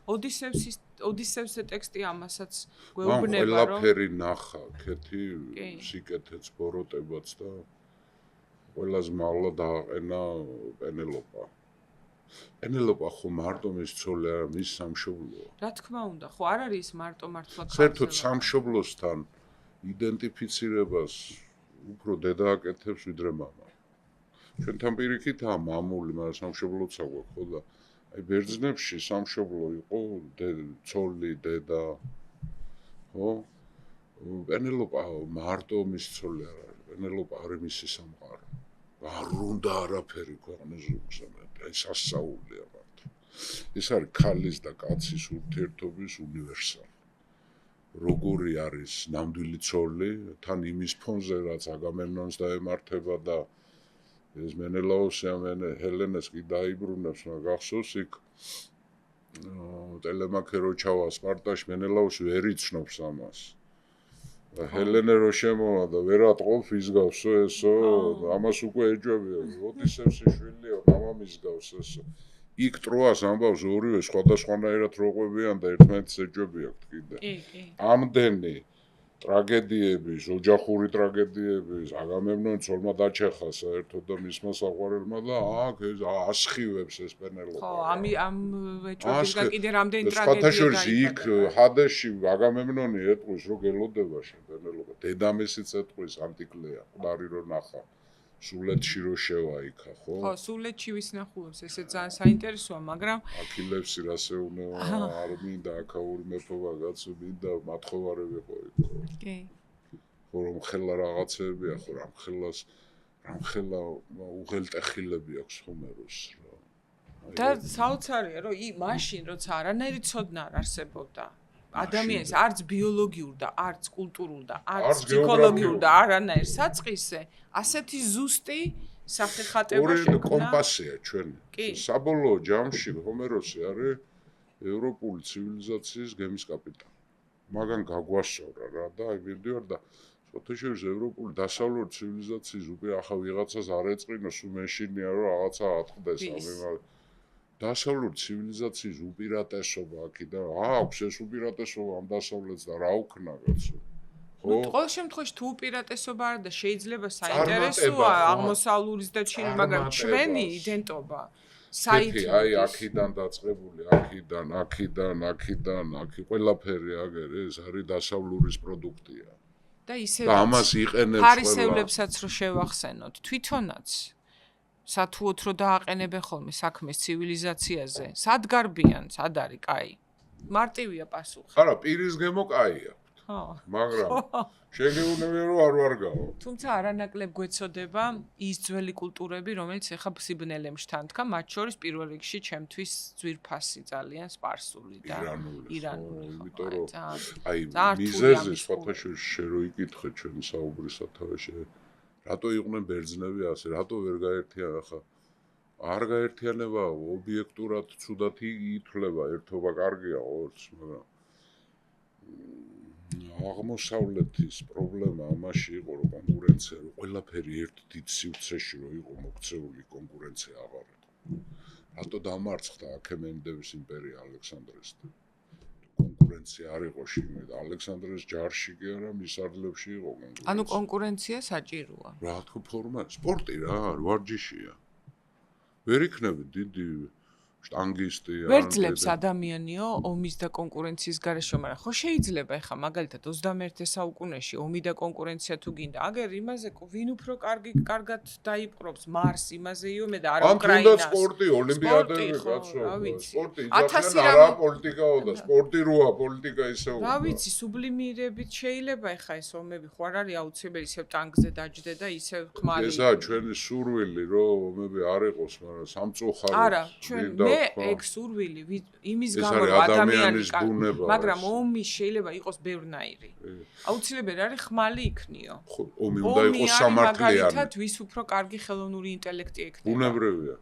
ოდისევსის ტექსტი ამასაც გვეუბნება, რომ ყველაფერი ნახა, ქეთი, სიკეთეც, ბოროტებაც და ყველაზე მალლა დააყენა პენელოპა. პენელოპა ხო მარტო მის ცოლი არა, მის სამშობლოა. რა თქმა უნდა, ხო არ არის მარტო მართლა საერთოდ სამშობლოსთან იდენტიფიცირებას უფრო დედა აკეთებს ვიდრე მამა. ჩვენთან პირიქითაა მამული, მაგრამ სამშობლოც აგვაქვს, ხო და აი ბერძნებში სამშობლო იყო ცოლი, დედა. ხო? პენელოპა მარტო მის ცოლი არ არის, პენელოპა არის მისი სამყარო. არ უნდა არაფერი ქვეყნის ზურგზე. ეს ასაულია მართლა. ეს არის ქალის და კაცის ურთიერთობის უნივერსალი. როგორი არის ნამდვილი ცოლი, თან იმის ფონზე, რაც აგამემნონს დაემართება და ეს მენელაოსი ჰელენეს კი დაიბრუნებს, მაგრამ გახსოვს იქ ტელემაქე რო ჩავა სპარტაში, მენელაოსი ვერ იცნობს ამას. ჰელენე რო შემოვა და ვერ ატყობს ის გავსო ესო, ამას უკვე ეჯობია, ოდისევსის შვილია, მამამის გავს ესო. იქ ტროას ამბავს ორივე სხვადასხვანაირად როყვებიან და ერთმანეთს ეჯობია კიდე. კი. ამდენი ტრაგედიების, ოჯახური ტრაგედიების, აგამემნონ ცოლმა დაჩეხა საერთოდ და მისმა საყვარელმა და აქ ეს ასხივებს ეს პენელოპა. ხო, ამ ეჭვებისგან კიდე რამდენი ტრაგედია სხვათა შორის იქ ჰადესში აგამემნონი ეტყვის, რომ გელოდება შენ პენელოპა. დედამისიც ეტყვის ანტიკლეა, ყდარი რო ნახა. სულეთში რო შევა იქა, ხო? ხო, სულეთში ვისნახულობს, ესე ძალიან საინტერესოა, მაგრამ აქილევსი რასეუნეო არ მინდა აქაური მეფობა კაცო მინდა მათხოვარებიყო იქ. კი. ხო რომ ხელა რაღაცეებია, ხო რამ ხელა უღელტეხილები აქვს ხომეროს რა. და საოცარია, რომ მაშინ როცა არანაირი ცოდნა არ არსებობდა ადამიანის არც ბიოლოგიურ და არც კულტურულ და არც ფსიქოლოგიურ და არანაირ საწყისზე ასეთი ზუსტი სახეხატება შექმნა. კომპასია ჩვენი. საბოლოო ჯამში ჰომეროსი არის ევროპული ცივილიზაციის გემის კაპიტანი. მაგან გაგვასწორა რა და აი მივდივარ და შეთაშორის ევროპული დასავლური ცივილიზაციის უკვე ახლა ვიღაცას არ ეწყინოს უმეშინია რომ რაღაცა ატყდეს ამე დასავლური ცივილიზაციის უპირატესობა აქედან აქვს ეს უპირატესობა ამ დასავლეთს და რა უქნა კაცო. ხო? ყოველ შემთხვევაში თუ უპირატესობა არ და შეიძლება საინტერესოა აღმოსავლურის და ჩინური, მაგრამ ჩვენი იდენტობა საითი აი აქედან დაწყებული, აქედან, ყველაფერი აგერ ეს არის დასავლურის პროდუქტია. და ისევ ამას იყენებს ფარისევლებსაც რო შევახსენოთ, თვითონაც სათუოთ რო დააყენებენ ხოლმე საქმეს ცივილიზაციაზე, სად გარბიან, სად არის კაი? მარტივია პასუხი. არა, პირის გემო კაია. ხო. მაგრამ შეგეუნებია რომ არ ვარგაო. თუმცა არანაკლებ გვეცოდება ის ძველი კულტურები, რომელიც ეხა სიბნელემში თანთქა, მათ შორის პირველ რიგში ჩემთვის ძვირფასი ძალიან სპარსული და ირანული. იმიტომ რომ აი მიზეზი სხვათაშორის შე რო იკითხე ჩვენი საუბრის სათავეში, რატო იყვნენ ბერძნები ასე, რატო ვერ გაერთიანა ხა? არ გაერთიანება ობიექტურად ცუდად ითვლება, ერთობა კარგია ორს, მაგრამ აღმოსავლეთის პრობლემა ამაში იყო, რომ კონკურენცია, რომ ყველაფერი ერთ დიდ სივრცეში რო იყო მოქცეული, კონკურენცია აღარ იყო. რატო დამარცხდა აქემენიდების იმპერია ალექსანდრესთან? კონკურენცია არ იყო შიგნით და ალექსანდრეს ჯარში კი არა მისარდლებში იყო კონკურენცია. ანუ კონკურენცია საჭიროა. რა თქო ფორმა სპორტი რა ვარჯიშია. ვერ იქნები დიდი შტანგისტი ვერ ძლებს ადამიანიო ომის და კონკურენციის გარეშე, მაგრამ ხო შეიძლება ეხა მაგალითად 21 საუკუნეში ომი და კონკურენცია თუ გინდა, აგერ იმაზე ვინ უფრო კარგად დაიპყრობს მარს იმაზეიო მე და არა უკრაინას. ან თუნდაც სპორტი ოლიმპიადები კაცო. სპორტი იძახიან არა პოლიტიკაო და სპორტი როა პოლიტიკა ისეო. რა ვიცი, სუბლიმირებით შეიძლება ეხა ეს ომები ხო არ არის აუცილებელი ისევ ტანგზე დაჯდე და ისევ ხმალი. ესაა ჩვენი სურვილი რომ ომები არ იყოს, მაგრამ სამწუხაროდ არა, ჩვენ მე ეგ სურვილი იმის გამო რომ ადამიანის ბუნება, მაგრამ ომი შეიძლება იყოს ბევრნაირი. აუცილებელი არის ხმალი იქნიო. ხო, ომი უნდა იყოს სამართლიანი. მაგალითად, ვის უფრო კარგი ხელოვნური ინტელექტი ექნება. ბუნებრივია.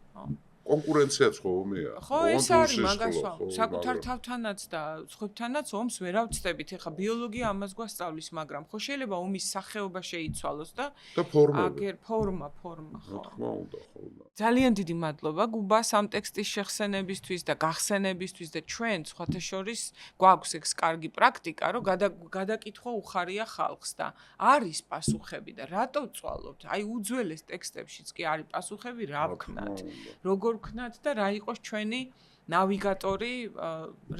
კონკურენციაც ხო ომია. ხო, ეს არის მაგასვა. საკუთარ თავთანაც და სხვებთანაც ომს ვერ ავწდებით. ეხა ბიოლოგია ამას გვასწავლის, მაგრამ ხო შეიძლება ომის სახეობა შეიცვალოს და ფორმა. აგერ ფორმა, ხო. რა თქმა უნდა, ხო. ძალიან დიდი მადლობა გუბას ამ ტექსტის შეხსენებისთვის და გახსენებისთვის და ჩვენ სხვათა შორის გვაქვს ეს კარგი პრაქტიკა, რომ გადაკითხვა უხარია ხალხს და არის პასუხები და რატო ვწვალობთ? აი უძველეს ტექსტებშიც კი არის პასუხები, რა ვქნათ, როგორ ვქნათ და რა იყოს ჩვენი ნავიგატორი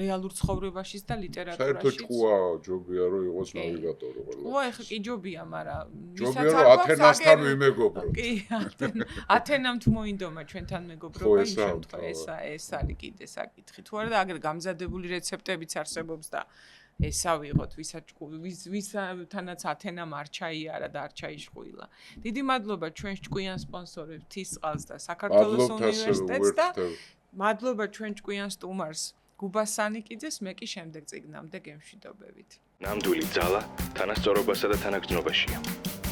რეალურ ცხოვრებაშიც და ლიტერატურაშიც. საერთოდ ჭკუა ჯობია რომ იყოს ნავიგატორი ყველა. ო, ეხა კი ჯობია, მაგრამ ჯობია რომ ათენასთან ვიმეგობროთ. კი, ათენამ თუ მოინდომა ჩვენთან მეგობრობა იმ შემთხვევაში ეს არის კიდე საკითხი. თუ არა და აგერ გამზადებული რეცეპტებიც არსებობს და ესა ვიღოთ ვისთანაც ათენამ არ ჩაიარა და არ ჩაიშყვილა. დიდი მადლობა ჩვენ ჭკვიან სპონსორებს თისყალს და საქართველოს უნივერსიტეტს და მადლობა ჩვენ ჭკვიან სტუმარს გუბას სანიკიძეს, მე კი შემდეგ წიგნამდე გემშვიდობებით. ნამდვილი ძალა თანასწორობასა და თანაგრძნობაშია.